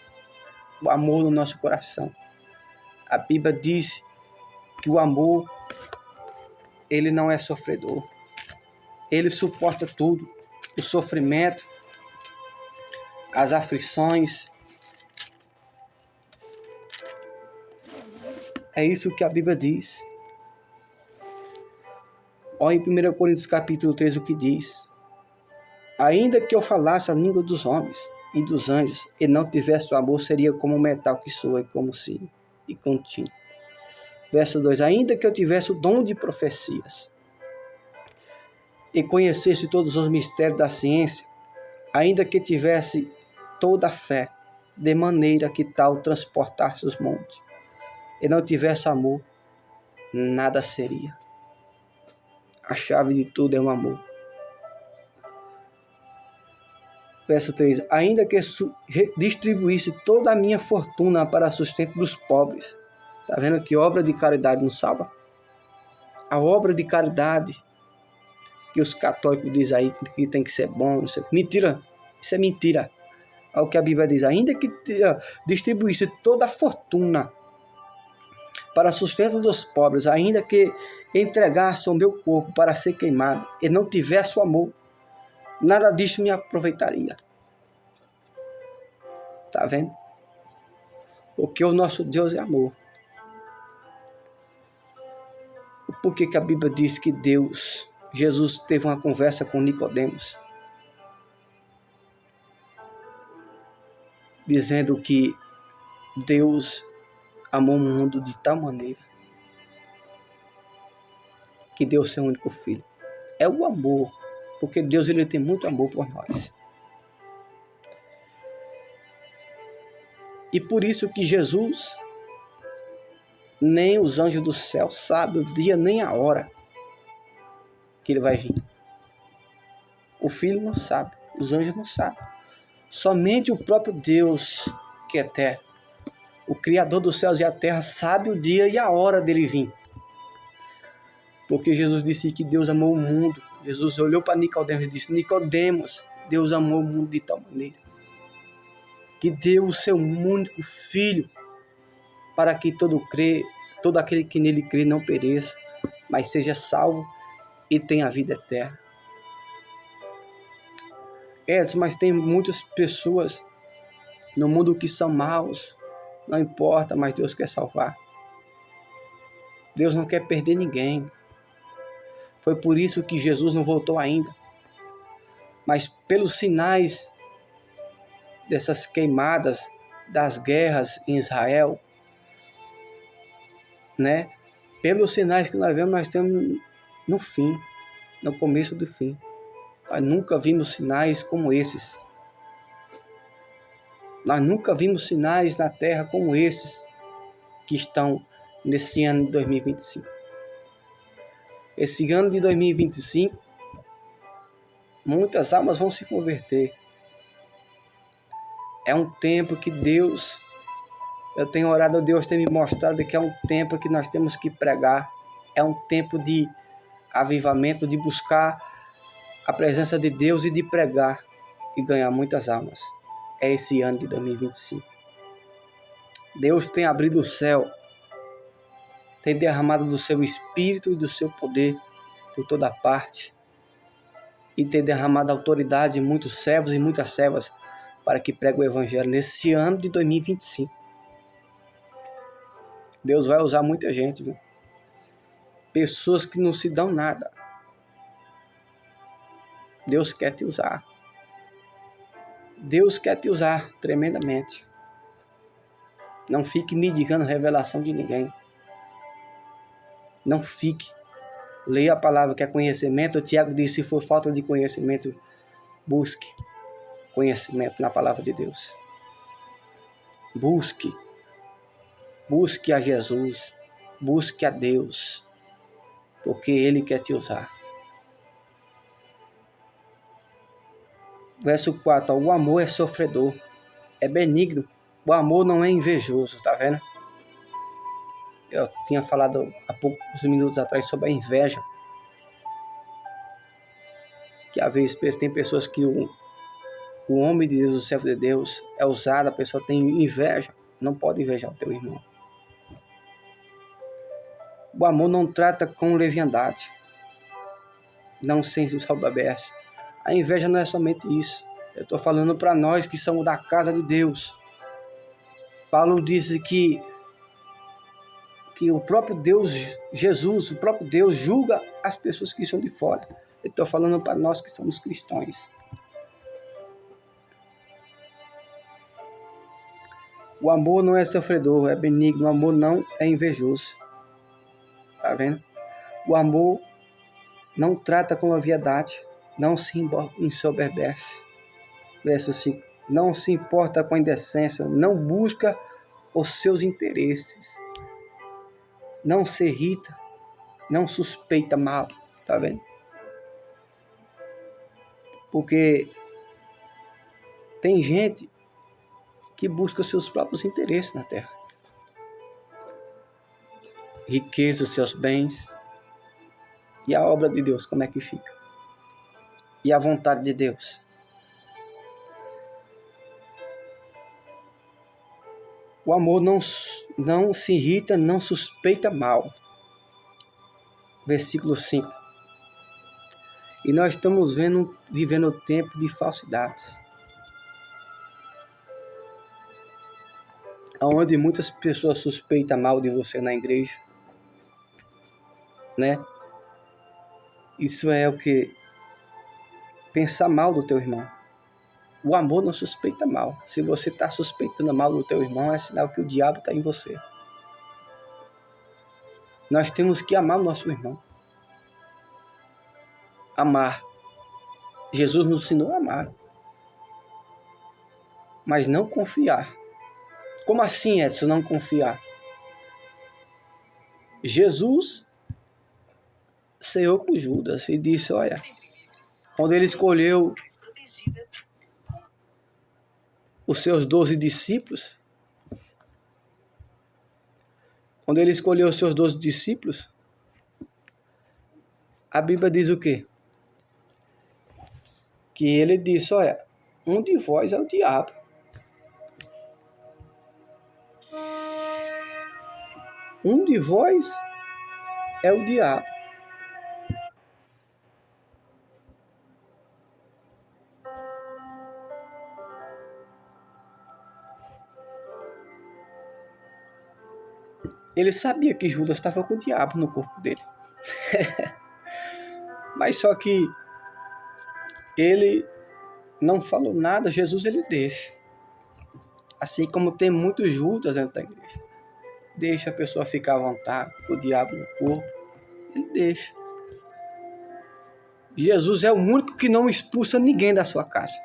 O amor no nosso coração. A Bíblia diz que o amor, ele não é sofredor. Ele suporta tudo. O sofrimento, as aflições. É isso que a Bíblia diz. Olha em 1 Coríntios capítulo 3 o que diz. Ainda que eu falasse a língua dos homens e dos anjos, e não tivesse o amor, seria como um metal que soa, como sino e contínuo. Verso 2. Ainda que eu tivesse o dom de profecias, e conhecesse todos os mistérios da ciência, ainda que tivesse toda a fé, de maneira que tal transportasse os montes, e não tivesse amor, nada seria. A chave de tudo é o amor. Verso 3. Ainda que distribuísse toda a minha fortuna para sustento dos pobres. Está vendo que obra de caridade não salva? A obra de caridade que os católicos dizem aí que tem que ser bom, não sei. Mentira, isso é mentira. É o que a Bíblia diz. Ainda que distribuísse toda a fortuna para sustento dos pobres, ainda que entregasse o meu corpo para ser queimado e não tivesse o amor, nada disso me aproveitaria. Tá vendo? Porque o nosso Deus é amor. Por que a Bíblia diz que Jesus teve uma conversa com Nicodemos, dizendo que Deus amou o mundo de tal maneira que deu seu único filho? É o amor, porque Deus ele tem muito amor por nós. E por isso que Jesus, nem os anjos do céu sabem o dia nem a hora que ele vai vir. O filho não sabe, os anjos não sabem. Somente o próprio Deus, que é eterno, o Criador dos céus e a terra, sabe o dia e a hora dele vir. Porque Jesus disse que Deus amou o mundo. Jesus olhou para Nicodemos e disse: Nicodemos, Deus amou o mundo de tal maneira que deu o seu único filho para que todo aquele que nele crê não pereça, mas seja salvo e tenha a vida eterna. Mas tem muitas pessoas no mundo que são maus. Não importa, mas Deus quer salvar. Deus não quer perder ninguém. Foi por isso que Jesus não voltou ainda. Mas pelos sinais dessas queimadas, das guerras em Israel, né? Pelos sinais que nós vemos, nós temos no fim, no começo do fim. Nós nunca vimos sinais como esses. Nós nunca vimos sinais na terra como esses que estão nesse ano de 2025. Esse ano de 2025, muitas almas vão se converter. É um tempo que Deus, eu tenho orado a Deus, tem me mostrado que é um tempo que nós temos que pregar. É um tempo de avivamento, de buscar a presença de Deus e de pregar e ganhar muitas almas. É esse ano de 2025. Deus tem abrido o céu, tem derramado do seu Espírito e do seu poder por toda parte, e tem derramado autoridade em muitos servos e muitas servas para que pregue o Evangelho nesse ano de 2025. Deus vai usar muita gente, viu? Pessoas que não se dão nada. Deus quer te usar. Deus quer te usar tremendamente. Não fique mendigando revelação de ninguém. Não fique. Leia a palavra que é conhecimento. O Tiago disse: se for falta de conhecimento, busque conhecimento na palavra de Deus. Busque. Busque a Jesus. Busque a Deus. Porque Ele quer te usar. Verso 4. O amor é sofredor. É benigno. O amor não é invejoso. Tá vendo? Eu tinha falado há poucos minutos atrás sobre a inveja. Que às vezes tem pessoas que o homem de Deus, o servo de Deus, é usado, a pessoa tem inveja. Não pode invejar o teu irmão. O amor não trata com leviandade. Não sem soberba. A inveja não é somente isso. Eu estou falando para nós que somos da casa de Deus. Paulo disse que o próprio Deus, Jesus, o próprio Deus julga as pessoas que são de fora. Eu estou falando para nós que somos cristãos. O amor não é sofredor, é benigno. O amor não é invejoso. Tá vendo? O amor não trata com leviandade, não se ensoberbece. Verso 5. não se importa com a indecência, não busca os seus interesses, não se irrita, não suspeita mal, tá vendo? Porque tem gente que busca os seus próprios interesses na terra. Riqueza, seus bens. E a obra de Deus, como é que fica? E a vontade de Deus? O amor não se irrita, não suspeita mal. Versículo 5. E nós estamos vivendo um tempo de falsidades. Onde muitas pessoas suspeitam mal de você na igreja. Né? Isso é o que? Pensar mal do teu irmão. O amor não suspeita mal. Se você está suspeitando mal do teu irmão, é sinal que o diabo está em você. Nós temos que amar o nosso irmão. Amar. Jesus nos ensinou a amar. Mas não confiar. Como assim, Edson, não confiar? Jesus ceou com Judas e disse, olha, quando ele escolheu os seus 12 discípulos, a Bíblia diz o quê? Que ele disse, olha, um de vós é o diabo. Um de vós é o diabo. Ele sabia que Judas estava com o diabo no corpo dele. Mas só que ele não falou nada, Jesus ele deixa. Assim como tem muitos Judas dentro da igreja. Deixa a pessoa ficar à vontade, com o diabo no corpo. Ele deixa. Jesus é o único que não expulsa ninguém da sua casa.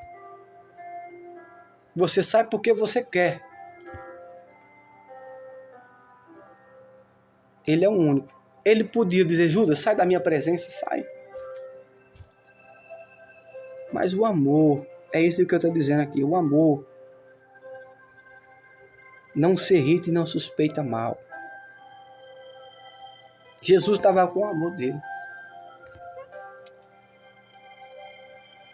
Você sai porque você quer. Ele é o único. Ele podia dizer, Judas, sai da minha presença, sai. Mas o amor, é isso que eu estou dizendo aqui, o amor não se irrita e não suspeita mal. Jesus estava com o amor dele.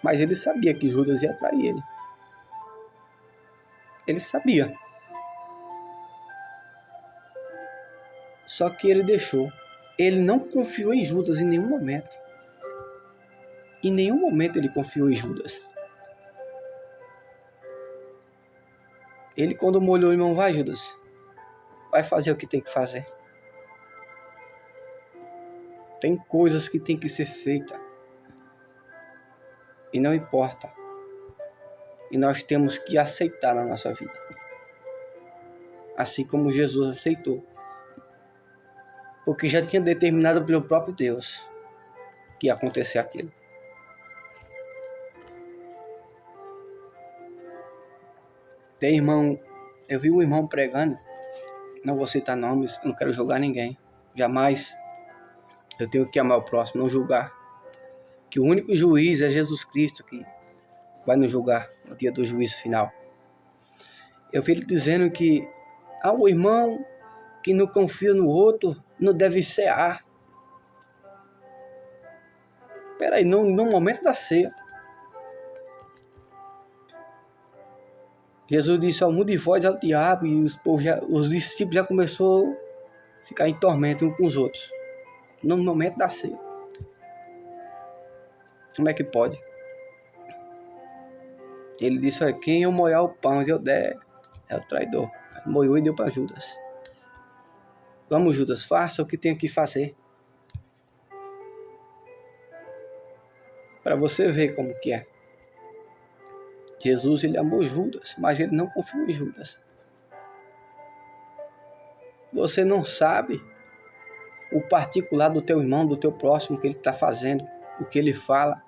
Mas ele sabia que Judas ia trair ele. Ele sabia. Só que ele deixou. Ele não confiou em Judas em nenhum momento. Em nenhum momento ele confiou em Judas. Ele, quando molhou o irmão, vai, Judas. Vai fazer o que tem que fazer. Tem coisas que tem que ser feitas. E não importa. E nós temos que aceitar na nossa vida. Assim como Jesus aceitou. Porque já tinha determinado pelo próprio Deus que ia acontecer aquilo. Tem irmão, eu vi um irmão pregando, não vou citar nomes, não quero julgar ninguém. Jamais. Eu tenho que amar o próximo, não julgar. Que o único juiz é Jesus Cristo que vai nos julgar no dia do juízo final. Eu vi ele dizendo que o irmão que não confia no outro não deve cear. Peraí, no momento da ceia. Jesus disse, um de vós é o diabo, e os discípulos já começaram a ficar em tormento uns com os outros. No momento da ceia. Como é que pode? Ele disse, olha, quem eu molhar o pão e eu der, é o traidor. Molhou e deu para Judas. Vamos, Judas, faça o que tem que fazer. Para você ver como que é. Jesus, ele amou Judas, mas ele não confiou em Judas. Você não sabe o particular do teu irmão, do teu próximo, o que ele está fazendo, o que ele fala.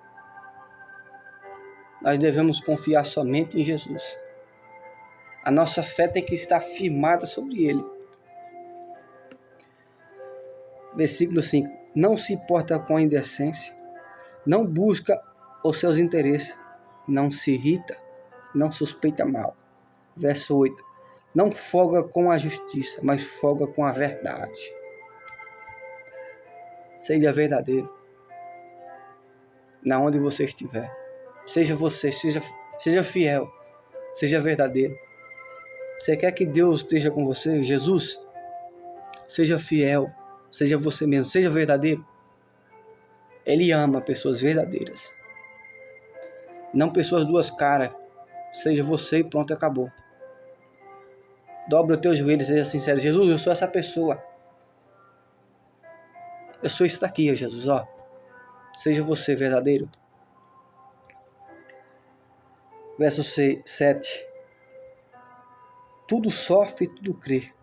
Nós devemos confiar somente em Jesus. A nossa fé tem que estar firmada sobre Ele. Versículo 5. Não se importa com a indecência, não busca os seus interesses, não se irrita, não suspeita mal. Verso 8. Não folga com a justiça, mas folga com a verdade. Seja verdadeiro. Na onde você estiver. Seja você, seja fiel. Seja verdadeiro. Você quer que Deus esteja com você? Jesus? Seja fiel. Seja você mesmo. Seja verdadeiro. Ele ama pessoas verdadeiras. Não pessoas duas caras. Seja você e pronto, acabou. Dobra o teu joelho e seja sincero. Jesus, eu sou essa pessoa. Eu sou isso daqui, Jesus, ó. Seja você verdadeiro. Verso 7. Tudo sofre, tudo crê.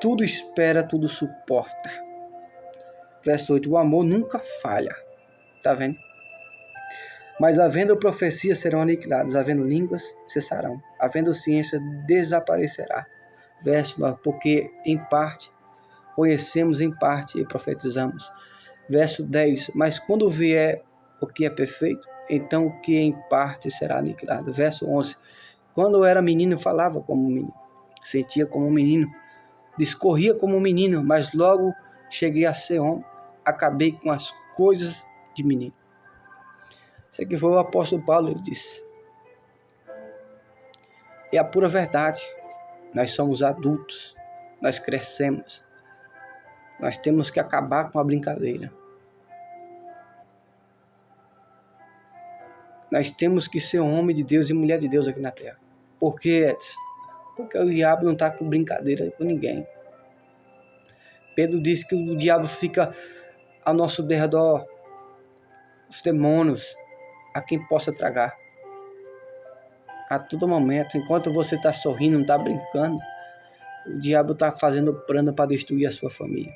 Tudo espera, tudo suporta. Verso 8. O amor nunca falha. Tá vendo? Mas havendo profecias serão aniquiladas, havendo línguas cessarão, havendo ciência desaparecerá. Verso 9. Porque em parte conhecemos, em parte e profetizamos. Verso 10. Mas quando vier o que é perfeito, então o que em parte será aniquilado. Verso 11. Quando eu era menino, falava como um menino, sentia como um menino, discorria como um menino, mas logo cheguei a ser homem, acabei com as coisas de menino. Isso aqui foi o apóstolo Paulo, ele disse. É a pura verdade. Nós somos adultos, nós crescemos, nós temos que acabar com a brincadeira. Nós temos que ser homem de Deus e mulher de Deus aqui na terra. Por quê, Edson? Porque o diabo não está com brincadeira com ninguém. Pedro disse que o diabo fica ao nosso derredor, os demônios, a quem possa tragar. A todo momento, enquanto você está sorrindo, não está brincando, o diabo está fazendo plano para destruir a sua família.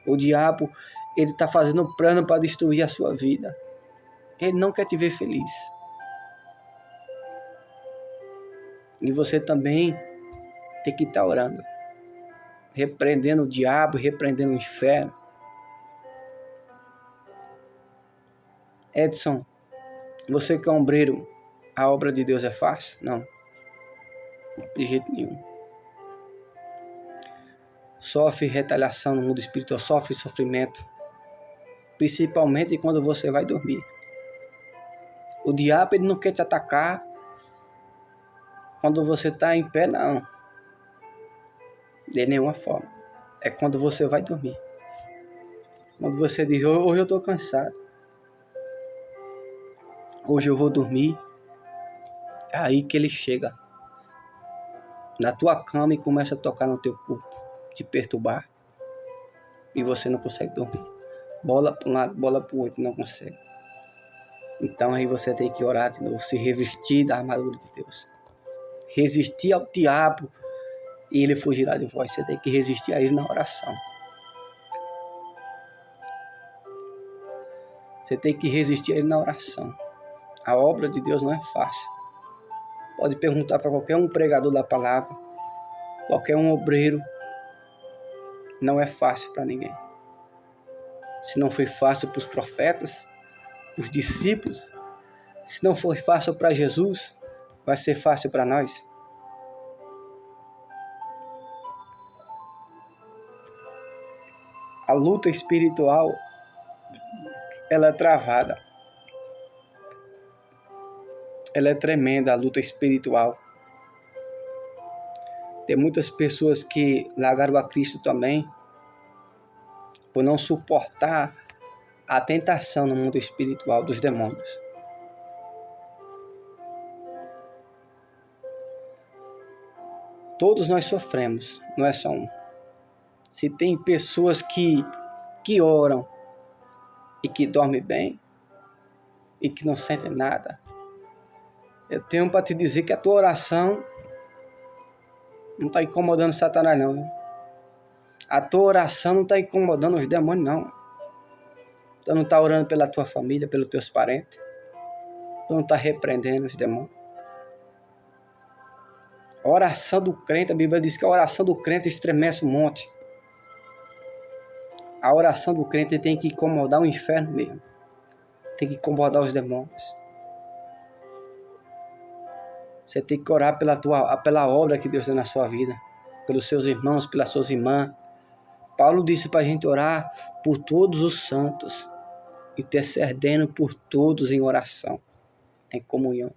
O diabo, ele está fazendo plano para destruir a sua vida. Ele não quer te ver feliz. E você também tem que estar orando, repreendendo o diabo, repreendendo o inferno. Edson, você que é ombreiro, a obra de Deus é fácil? Não, de jeito nenhum. Sofre retaliação no mundo espiritual, sofre sofrimento, principalmente quando você vai dormir. O diabo, ele não quer te atacar quando você está em pé, não. De nenhuma forma. É quando você vai dormir. Quando você diz, hoje eu estou cansado. Hoje eu vou dormir. É aí que ele chega na tua cama e começa a tocar no teu corpo, te perturbar. E você não consegue dormir. Bola para um lado, bola para o outro, não consegue. Então aí você tem que orar de novo, se revestir da armadura de Deus. Resistir ao diabo e ele fugirá de vós. Você tem que resistir a ele na oração. Você tem que resistir a ele na oração. A obra de Deus não é fácil. Pode perguntar para qualquer um pregador da palavra, qualquer um obreiro. Não é fácil para ninguém. Se não foi fácil para os profetas, para os discípulos, se não foi fácil para Jesus, vai ser fácil para nós. A luta espiritual, ela é travada. Ela é tremenda, a luta espiritual. Tem muitas pessoas que largaram a Cristo também, por não suportar a tentação no mundo espiritual dos demônios. Todos nós sofremos, não é só um. Se tem pessoas que oram e que dormem bem e que não sentem nada, eu tenho para te dizer que a tua oração não está incomodando Satanás não. Viu? A tua oração não está incomodando os demônios não. Tu não está orando pela tua família, pelos teus parentes. não está repreendendo os demônios. A oração do crente, a Bíblia diz que a oração do crente estremece o monte. A oração do crente tem que incomodar o inferno mesmo. Tem que incomodar os demônios. Você tem que orar pela obra que Deus deu na sua vida. Pelos seus irmãos, pelas suas irmãs. Paulo disse para a gente orar por todos os santos. Intercedendo por todos em oração. Em comunhão.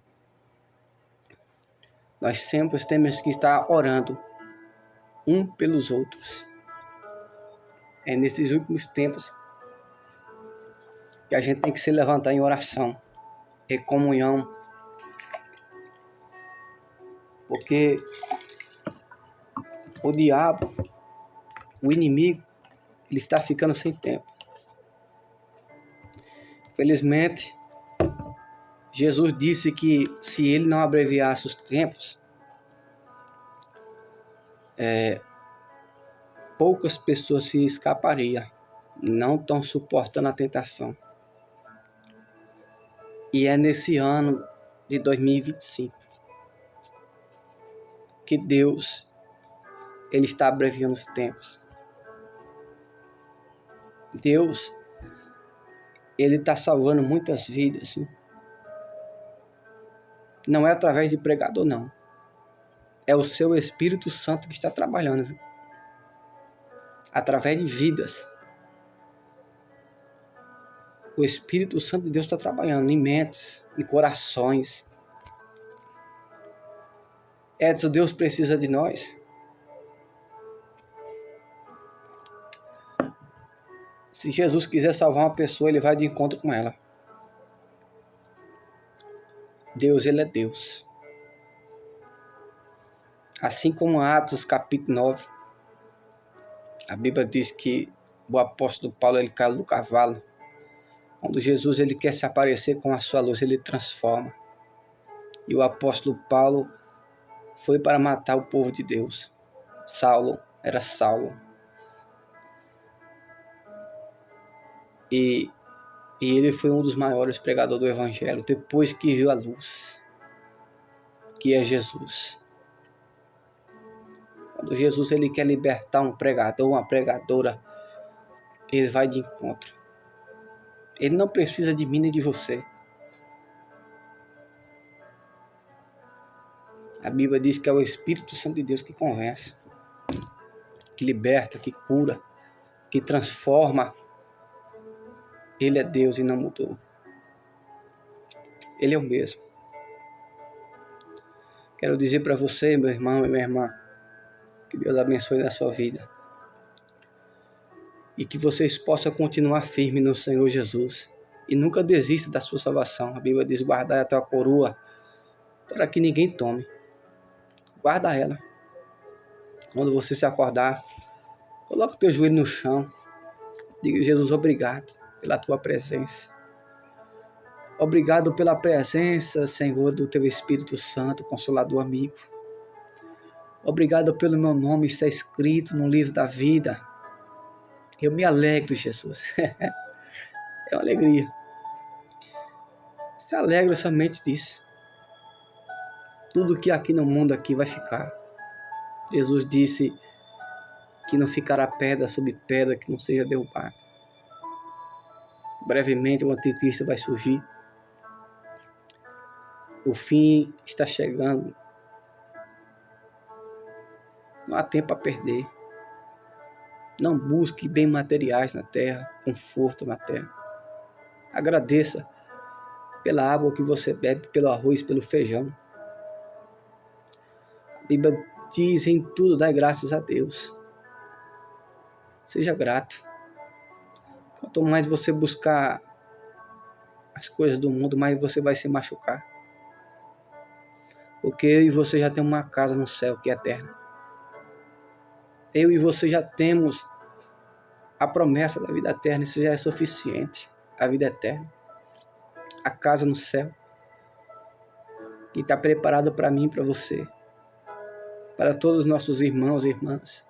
Nós sempre temos que estar orando um pelos outros. É nesses últimos tempos que a gente tem que se levantar em oração, em comunhão. Porque o diabo, o inimigo, ele está ficando sem tempo. Felizmente, Jesus disse que se ele não abreviasse os tempos, poucas pessoas se escapariam, não estão suportando a tentação. E é nesse ano de 2025 que Deus, ele está abreviando os tempos. Deus, ele está salvando muitas vidas. Não é através de pregador, não. É o seu Espírito Santo que está trabalhando. Através de vidas. O Espírito Santo de Deus está trabalhando em mentes, em corações. Edson, Deus precisa de nós. Se Jesus quiser salvar uma pessoa, ele vai de encontro com ela. Deus, ele é Deus. Assim como Atos capítulo 9, a Bíblia diz que o apóstolo Paulo, ele caiu do cavalo. Quando Jesus, ele quer se aparecer com a sua luz, ele transforma. E o apóstolo Paulo foi para matar o povo de Deus. Saulo, era Saulo. E ele foi um dos maiores pregadores do Evangelho, depois que viu a luz, que é Jesus. Quando Jesus, ele quer libertar um pregador, uma pregadora, ele vai de encontro. Ele não precisa de mim nem de você. A Bíblia diz que é o Espírito Santo de Deus que convence, que liberta, que cura, que transforma. Ele é Deus e não mudou. Ele é o mesmo. Quero dizer para você, meu irmão e minha irmã, que Deus abençoe a sua vida. E que vocês possam continuar firmes no Senhor Jesus. E nunca desista da sua salvação. A Bíblia diz: guardai a tua coroa para que ninguém tome. Guarda ela. Quando você se acordar, coloque o teu joelho no chão. Diga: Jesus, obrigado pela tua presença. Obrigado pela presença, Senhor, do teu Espírito Santo, Consolador amigo. Obrigado pelo meu nome ser escrito no livro da vida. Eu me alegro, Jesus. É uma alegria. Se alegra somente disso. Tudo que aqui no mundo aqui vai ficar. Jesus disse que não ficará pedra sobre pedra que não seja derrubada. Brevemente o anticristo vai surgir. O fim está chegando. Não há tempo a perder. Não busque bens materiais na terra, conforto na terra. Agradeça pela água que você bebe, pelo arroz, pelo feijão. A Bíblia diz: em tudo dai graças a Deus. Seja grato. Quanto mais você buscar as coisas do mundo, mais você vai se machucar. Porque eu e você já temos uma casa no céu que é eterna. Eu e você já temos a promessa da vida eterna. Isso já é suficiente. A vida eterna. A casa no céu. Que está preparada para mim e para você. Para todos os nossos irmãos e irmãs.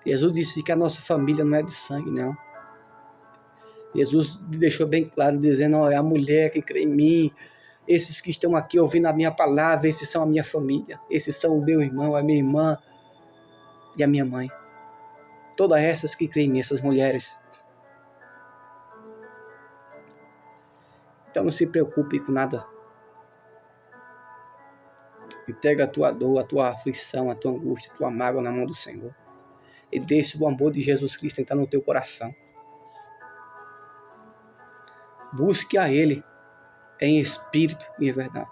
Jesus disse que a nossa família não é de sangue, não. Jesus deixou bem claro, dizendo, ó, é a mulher que crê em mim, esses que estão aqui ouvindo a minha palavra, esses são a minha família, esses são o meu irmão, a minha irmã e a minha mãe. Todas essas que creem em mim, essas mulheres. Então não se preocupe com nada. Entrega a tua dor, a tua aflição, a tua angústia, a tua mágoa na mão do Senhor. E deixe o amor de Jesus Cristo entrar no teu coração. Busque a Ele em espírito e em verdade.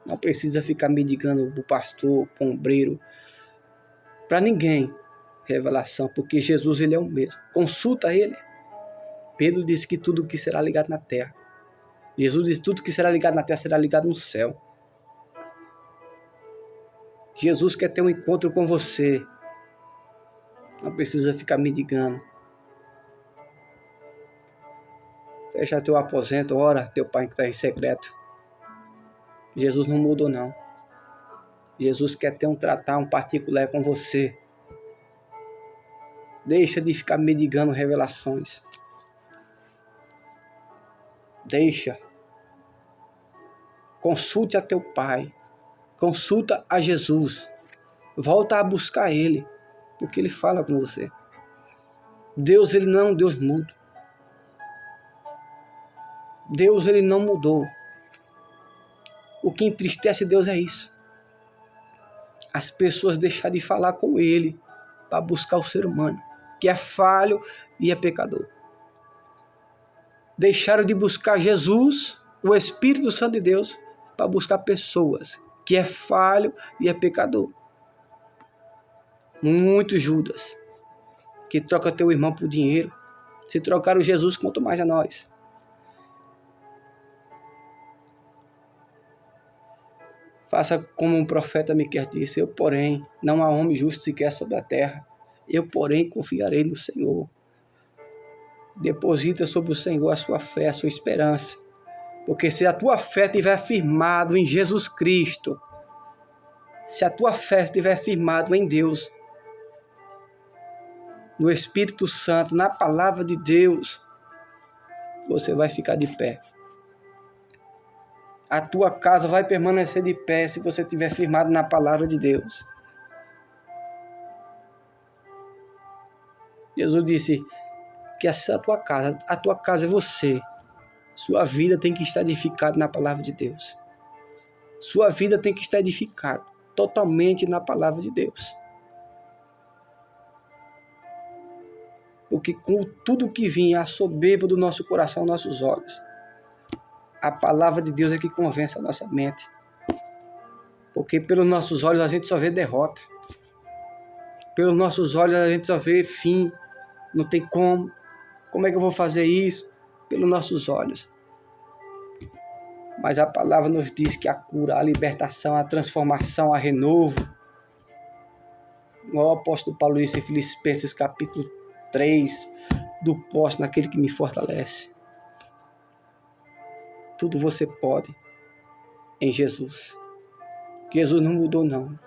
Não precisa ficar mendigando para o pastor, para o ombreiro, para ninguém revelação, porque Jesus ele é o mesmo. Consulta Ele. Pedro disse que tudo que será ligado na terra. Jesus disse que tudo que será ligado na terra será ligado no céu. Jesus quer ter um encontro com você. Não precisa ficar mendigando. Fecha teu aposento, ora, teu pai que está em secreto. Jesus não mudou não. Jesus quer ter um tratar, um particular com você. Deixa de ficar mendigando revelações. Deixa. Consulte a teu pai. Consulta a Jesus. Volta a buscar Ele. Porque Ele fala com você. Deus, Ele não é um Deus mudo. Deus, Ele não mudou. O que entristece Deus é isso. As pessoas deixarem de falar com Ele para buscar o ser humano, que é falho e é pecador. Deixaram de buscar Jesus, o Espírito Santo de Deus, para buscar pessoas, que é falho e é pecador. Muito Judas, que troca teu irmão por dinheiro. Se trocaram Jesus, quanto mais a nós. Faça como um profeta Miqueias disse, eu, porém, não há homem justo sequer sobre a terra. Eu, porém, confiarei no Senhor. Deposita sobre o Senhor a sua fé, a sua esperança. Porque se a tua fé estiver firmada em Jesus Cristo, se a tua fé estiver firmada em Deus, no Espírito Santo, na palavra de Deus, você vai ficar de pé. A tua casa vai permanecer de pé se você estiver firmado na palavra de Deus. Jesus disse que essa é a tua casa é você. Sua vida tem que estar edificada na palavra de Deus. Sua vida tem que estar edificada totalmente na palavra de Deus. Porque com tudo que vinha a soberba do nosso coração, nossos olhos, a palavra de Deus é que convence a nossa mente. Porque pelos nossos olhos a gente só vê derrota. Pelos nossos olhos a gente só vê fim. Não tem como. Como é que eu vou fazer isso? Pelos nossos olhos. Mas a palavra nos diz que a cura, a libertação, a transformação, a renovo. O apóstolo Paulo disse em Filipenses capítulo 3, do posto naquele que me fortalece. Tudo você pode em Jesus. Jesus não mudou não.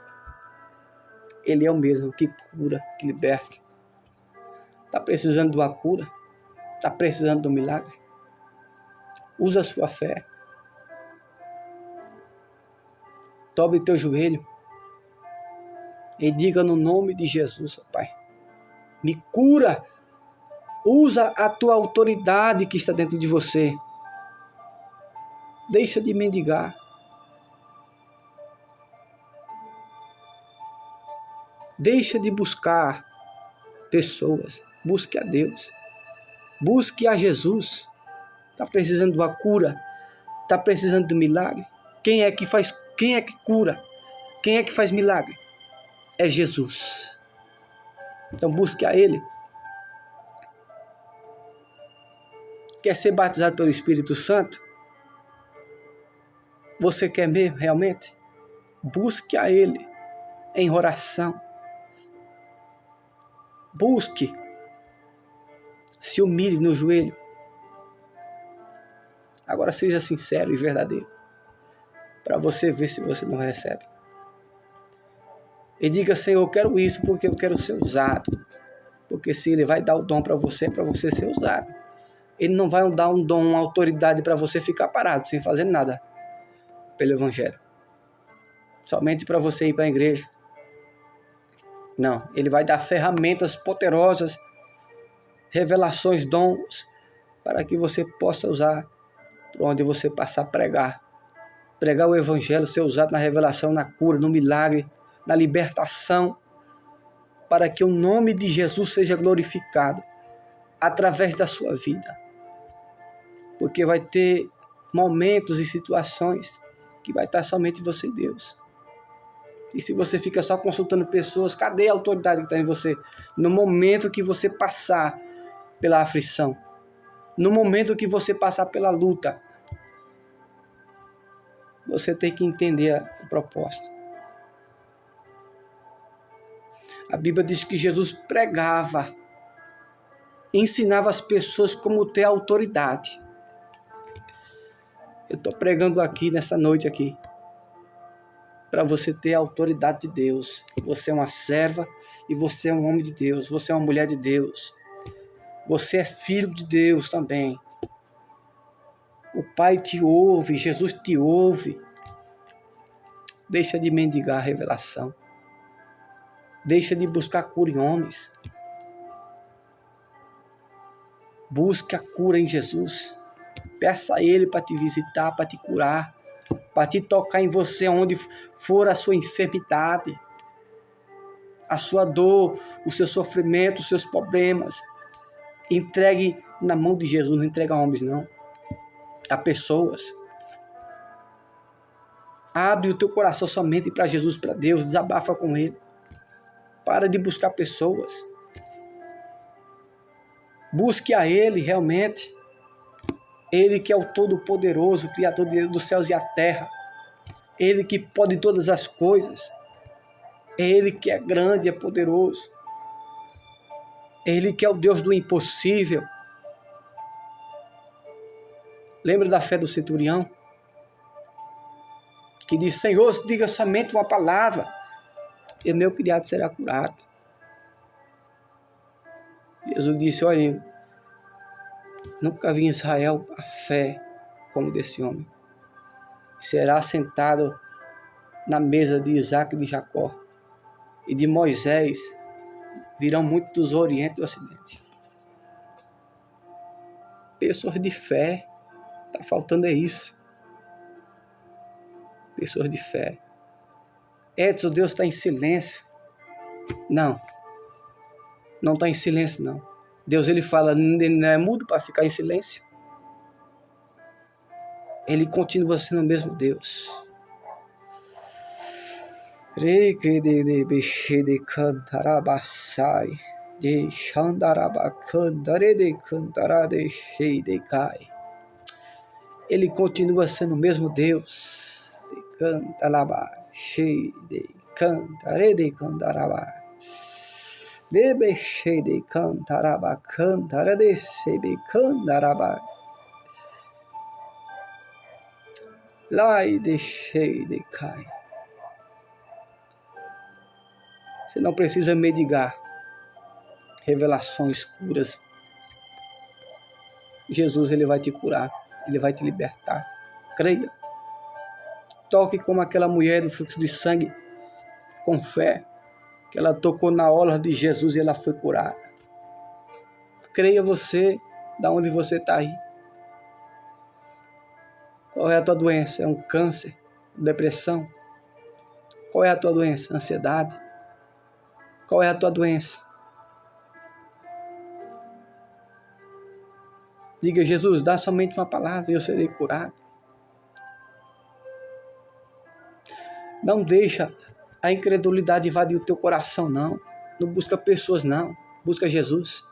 Ele é o mesmo que cura, que liberta. Está precisando de uma cura? Está precisando de um milagre? Usa a sua fé. Dobre teu joelho e diga no nome de Jesus, Pai, me cura. Usa a tua autoridade que está dentro de você. Deixa de mendigar. Deixa de buscar pessoas. Busque a Deus. Busque a Jesus. Está precisando de uma cura? Está precisando de um milagre? Quem é que cura? Quem é que faz milagre? É Jesus. Então busque a Ele. Quer ser batizado pelo Espírito Santo? Você quer mesmo, realmente? Busque a Ele em oração. Busque. Se humilhe no joelho. Agora seja sincero e verdadeiro. Para você ver se você não recebe. E diga, Senhor, eu quero isso porque eu quero ser usado. Porque se Ele vai dar o dom para você, é para você ser usado. Ele não vai dar um dom, uma autoridade para você ficar parado, sem fazer nada pelo Evangelho. Somente para você ir para a igreja. Não, ele vai dar ferramentas poderosas, revelações, dons, para que você possa usar por onde você passar a pregar. Pregar o Evangelho, ser usado na revelação, na cura, no milagre, na libertação, para que o nome de Jesus seja glorificado através da sua vida. Porque vai ter momentos e situações que vai estar somente você e Deus. E se você fica só consultando pessoas, cadê a autoridade que está em você? No momento que você passar pela aflição, no momento que você passar pela luta, você tem que entender o propósito. A Bíblia diz que Jesus pregava, ensinava as pessoas como ter autoridade. Eu estou pregando aqui nessa noite aqui, para você ter a autoridade de Deus. Você é uma serva e você é um homem de Deus. Você é uma mulher de Deus. Você é filho de Deus também. O Pai te ouve, Jesus te ouve. Deixa de mendigar a revelação. Deixa de buscar cura em homens. Busque a cura em Jesus. Peça a Ele para te visitar, para te curar, para te tocar em você onde for a sua enfermidade, a sua dor, o seu sofrimento, os seus problemas. Entregue na mão de Jesus, não entregue a homens não, a pessoas. Abre o teu coração somente para Jesus, para Deus, desabafa com Ele. Para de buscar pessoas. Busque a Ele realmente. Ele que é o Todo-Poderoso, Criador dos céus e a terra. Ele que pode todas as coisas. Ele que é grande e é poderoso. Ele que é o Deus do impossível. Lembra da fé do centurião? Que diz: Senhor, diga somente uma palavra e meu criado será curado. Jesus disse: olha, nunca vi em Israel a fé como desse homem. Será sentado na mesa de Isaac e de Jacó e de Moisés. Virão muitos dos Oriente e do Ocidente. Pessoas de fé. Está faltando é isso. Pessoas de fé. Edson, Deus está em silêncio. Não está em silêncio não. Deus, ele fala, não é mudo para ficar em silêncio. Ele continua sendo o mesmo Deus. Ele continua sendo o mesmo Deus. Você não precisa mendigar revelações, curas. Jesus, ele vai te curar, ele vai te libertar. Creia. Toque como aquela mulher do fluxo de sangue, com fé, que ela tocou na orla de Jesus e ela foi curada. Creia você, da onde você está aí. Qual é a tua doença? É um câncer? Depressão? Qual é a tua doença? Ansiedade? Qual é a tua doença? Diga: Jesus, dá somente uma palavra e eu serei curado. Não deixa a incredulidade invadir o teu coração, não. Não busca pessoas, não. Busca Jesus.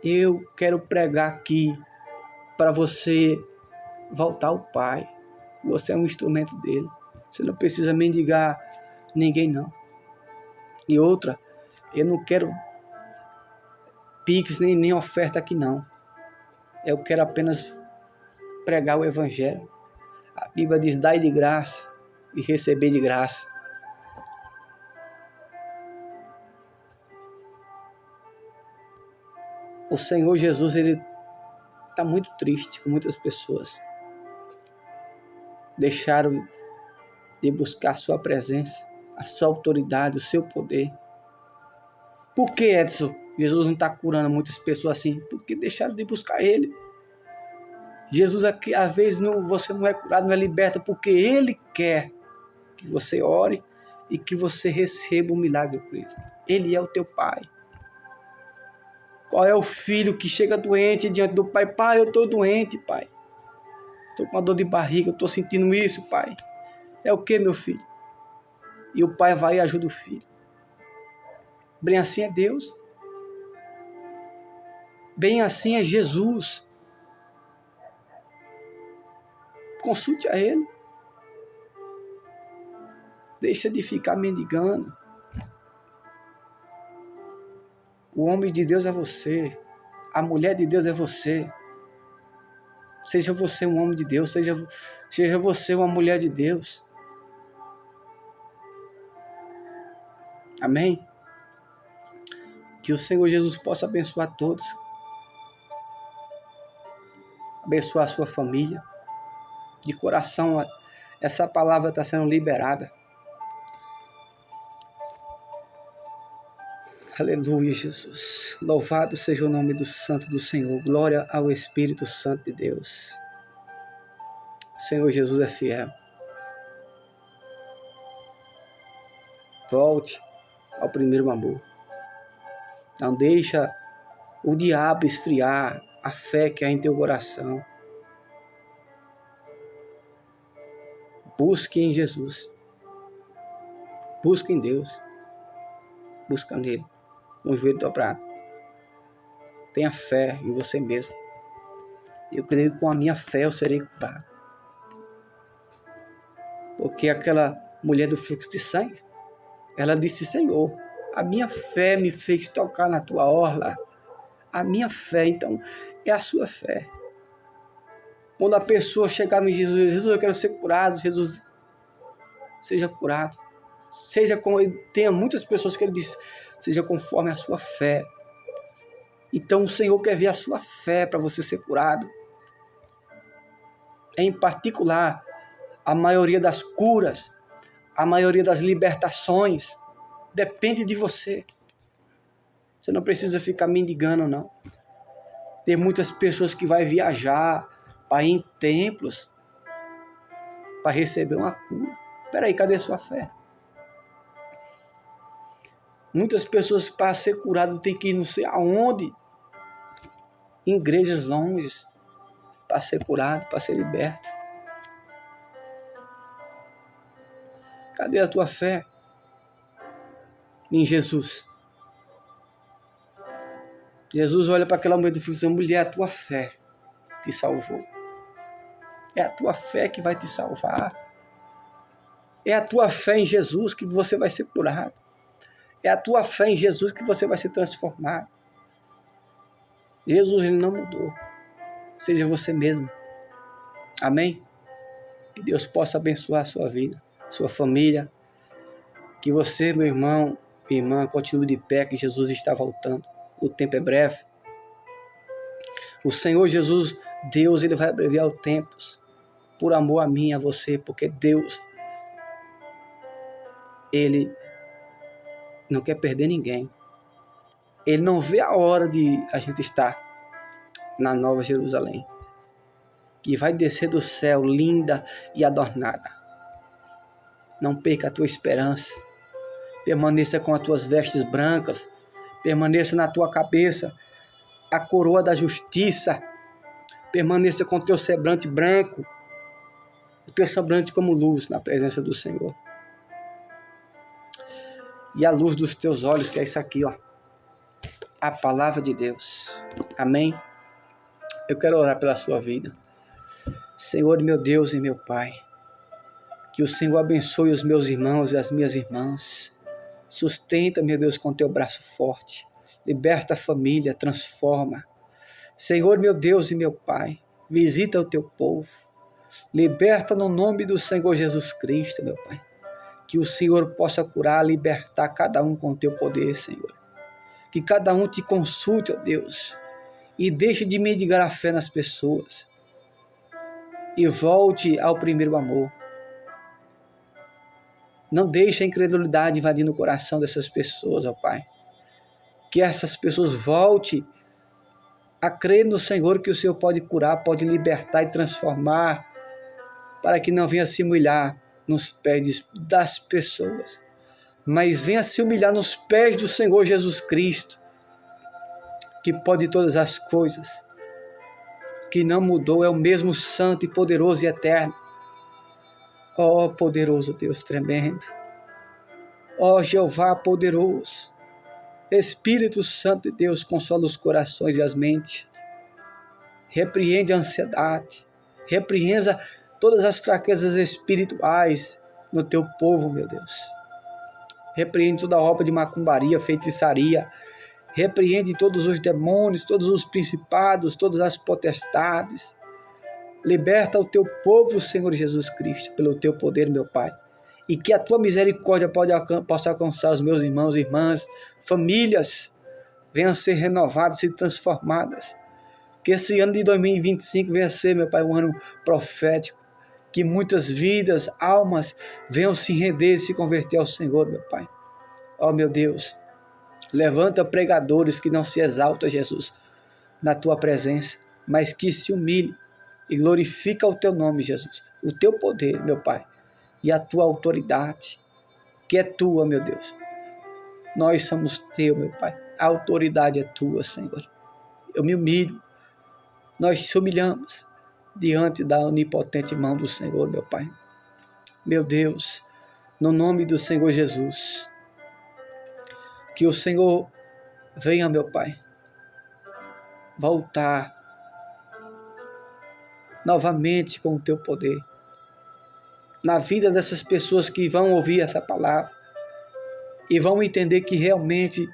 Eu quero pregar aqui para você voltar ao Pai. Você é um instrumento dele. Você não precisa mendigar ninguém, não. E outra, eu não quero pix nem oferta aqui, não. Eu quero apenas pregar o Evangelho. A Bíblia diz: dai de graça e receber de graça. o Senhor Jesus, Ele está muito triste com muitas pessoas. Deixaram de buscar a sua presença, a sua autoridade, o seu poder. Por que, Edson, Jesus não está curando muitas pessoas assim? Porque deixaram de buscar Ele. Jesus, às vezes, você não é curado, não é liberto, porque Ele quer que você ore e que você receba um milagre por Ele. Ele é o teu Pai. Qual é o filho que chega doente diante do Pai? Pai, eu estou doente, Pai. Estou com uma dor de barriga, estou sentindo isso, Pai. É o que, meu filho? E o Pai vai e ajuda o filho. Bem assim é Deus. Bem assim é Jesus. Consulte a Ele. Deixa de ficar mendigando. O homem de Deus é você. A mulher de Deus é você. Seja você um homem de Deus. Seja você uma mulher de Deus. Amém? Que o Senhor Jesus possa abençoar todos. Abençoar a sua família. De coração, essa palavra está sendo liberada. Aleluia, Jesus. Louvado seja o nome do Santo do Senhor. Glória ao Espírito Santo de Deus. O Senhor Jesus é fiel. Volte ao primeiro amor. Não deixa o diabo esfriar a fé que há em teu coração. Busque em Jesus. Busque em Deus. Busca nele. Com o joelho dobrado. Tenha fé em você mesmo. Eu creio que com a minha fé eu serei curado. Porque aquela mulher do fluxo de sangue, ela disse: Senhor, a minha fé me fez tocar na tua orla. A minha fé, então, é a sua fé. Quando a pessoa chegar em Jesus, Jesus, eu quero ser curado, Jesus, seja curado. Seja como tem muitas pessoas que ele diz, seja conforme a sua fé. Então o Senhor quer ver a sua fé para você ser curado. Em particular, a maioria das curas, a maioria das libertações, depende de você. Você não precisa ficar mendigando, não. Tem muitas pessoas que vão viajar para ir em templos para receber uma cura. Peraí, cadê a sua fé? Muitas pessoas, para ser curado, tem que ir não sei aonde, em igrejas longes, para ser curado, para ser liberto. Cadê a tua fé em Jesus? Jesus olha para aquela mulher e diz: mulher, a tua fé te salvou. É a tua fé que vai te salvar. É a tua fé em Jesus que você vai ser curado. É a tua fé em Jesus que você vai ser transformado. Jesus, ele não mudou. Seja você mesmo. Amém? Que Deus possa abençoar a sua vida, sua família. Que você, meu irmão, minha irmã, continue de pé, que Jesus está voltando. O tempo é breve. O Senhor Jesus, Deus, ele vai abreviar o tempo. Por amor a mim e a você. Porque Deus, ele não quer perder ninguém. Ele não vê a hora de a gente estar na Nova Jerusalém, que vai descer do céu linda e adornada. Não perca a tua esperança. Permaneça com as tuas vestes brancas. Permaneça na tua cabeça a coroa da justiça. Permaneça com o teu semblante branco. O teu semblante como luz na presença do Senhor. E a luz dos teus olhos, que é isso aqui, ó. A palavra de Deus. Amém? Eu quero orar pela sua vida. Senhor, meu Deus e meu Pai, que o Senhor abençoe os meus irmãos e as minhas irmãs. Sustenta, meu Deus, com teu braço forte. Liberta a família, transforma. Senhor, meu Deus e meu Pai, visita o teu povo. Liberta no nome do Senhor Jesus Cristo, meu Pai. Que o Senhor possa curar, libertar cada um com o teu poder, Senhor. Que cada um te consulte, ó Deus. e deixe de mendigar a fé nas pessoas e volte ao primeiro amor. Não deixe a incredulidade invadindo o coração dessas pessoas, ó Pai. Que essas pessoas voltem a crer no Senhor, que o Senhor pode curar, pode libertar e transformar, para que não venha se humilhar nos pés das pessoas, mas venha se humilhar nos pés do Senhor Jesus Cristo, que pode todas as coisas, que não mudou, é o mesmo santo e poderoso e eterno. Ó poderoso Deus tremendo, ó Jeová poderoso, Espírito Santo de Deus, consola os corações e as mentes, repreende a ansiedade, repreenda todas as fraquezas espirituais no teu povo, meu Deus. Repreende toda a obra de macumbaria, feitiçaria, repreende todos os demônios, todos os principados, todas as potestades. Liberta o teu povo, Senhor Jesus Cristo, pelo teu poder, meu Pai. E que a tua misericórdia possa alcançar os meus irmãos e irmãs, famílias, venham a ser renovadas e transformadas. Que esse ano de 2025 venha a ser, meu Pai, um ano profético. Que muitas vidas, almas, venham se render e se converter ao Senhor, meu Pai. Ó meu Deus, levanta pregadores que não se exaltam, Jesus, na tua presença, mas que se humilhem e glorifica o teu nome, Jesus, o teu poder, meu Pai, e a tua autoridade, que é tua, meu Deus. Nós somos teu, meu Pai, a autoridade é tua, Senhor. Eu me humilho, nós te humilhamos diante da onipotente mão do Senhor, meu Pai. Meu Deus, no nome do Senhor Jesus, que o Senhor venha, meu Pai, voltar novamente com o teu poder na vida dessas pessoas que vão ouvir essa palavra e vão entender que realmente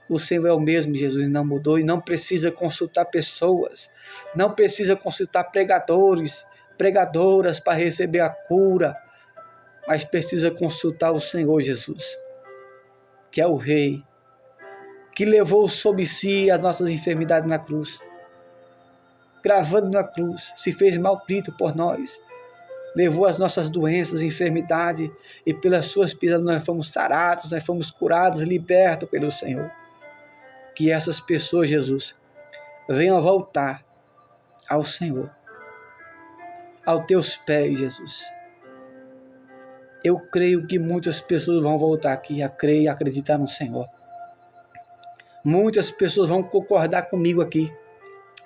o Senhor é o mesmo, Jesus não mudou, e não precisa consultar pessoas, não precisa consultar pregadores, pregadoras para receber a cura, mas precisa consultar o Senhor Jesus, que é o Rei, que levou sobre si as nossas enfermidades na cruz, gravando na cruz, se fez maldito por nós, levou as nossas doenças, enfermidade, e pelas suas pisadas nós fomos sarados, nós fomos curados, libertos pelo Senhor. Que essas pessoas, Jesus, venham voltar ao Senhor, aos teus pés, Jesus. Eu creio que muitas pessoas vão voltar aqui a crer e acreditar no Senhor. Muitas pessoas vão concordar comigo aqui.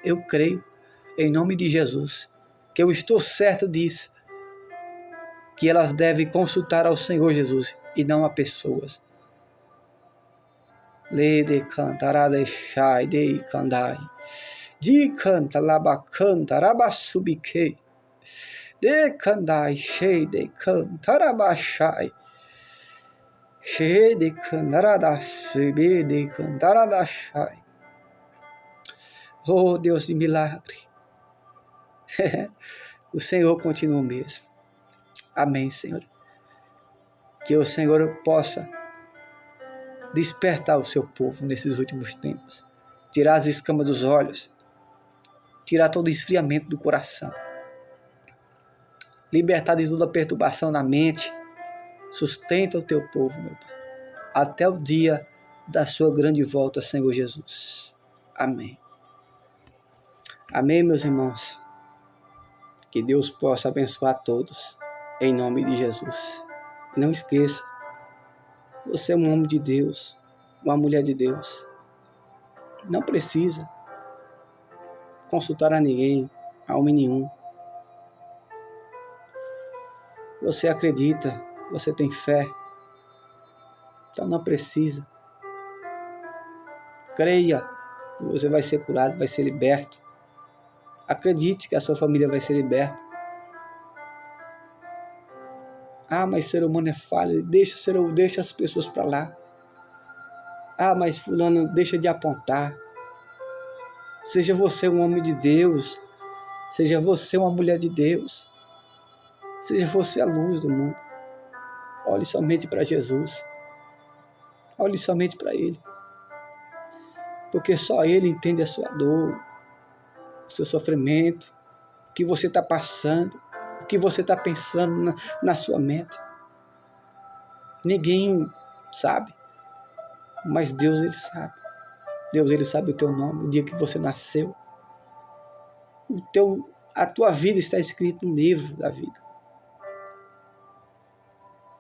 Eu creio, em nome de Jesus, que eu estou certo disso, que elas devem consultar ao Senhor Jesus e não a pessoas. Le de cantará deixai de candai, de canta labacanta rabassubique, de candai cheio de cantarabachai, cheio de cantaradassubi de cantaradachai. Oh Deus de milagre, o Senhor continua o mesmo. Amém, Senhor. Que o Senhor possa despertar o seu povo nesses últimos tempos, tirar as escamas dos olhos, tirar todo o esfriamento do coração, libertar de toda a perturbação na mente. Sustenta o teu povo, meu Pai, até o dia da sua grande volta, Senhor Jesus. Amém. Amém, meus irmãos. Que Deus possa abençoar todos, em nome de Jesus. E não esqueça, você é um homem de Deus, uma mulher de Deus. Não precisa consultar a ninguém, a homem nenhum. Você acredita, você tem fé, então não precisa. Creia que você vai ser curado, vai ser liberto. Acredite que a sua família vai ser liberta. Ah, mas ser humano é falho, deixa as pessoas para lá. Ah, mas fulano, deixa de apontar. Seja você um homem de Deus, seja você uma mulher de Deus, seja você a luz do mundo. Olhe somente para Jesus, olhe somente para Ele. porque só Ele entende a sua dor, o seu sofrimento, o que você está passando, o que você está pensando na sua mente. Ninguém sabe, mas Deus, Ele sabe. Deus, Ele sabe o teu nome, o dia que você nasceu. A tua vida está escrita no livro da vida.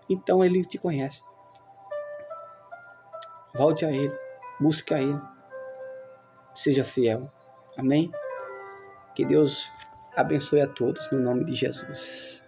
Então Ele te conhece. Volte a Ele, busque a Ele, seja fiel. Amém? Que Deus abençoe a todos, no nome de Jesus.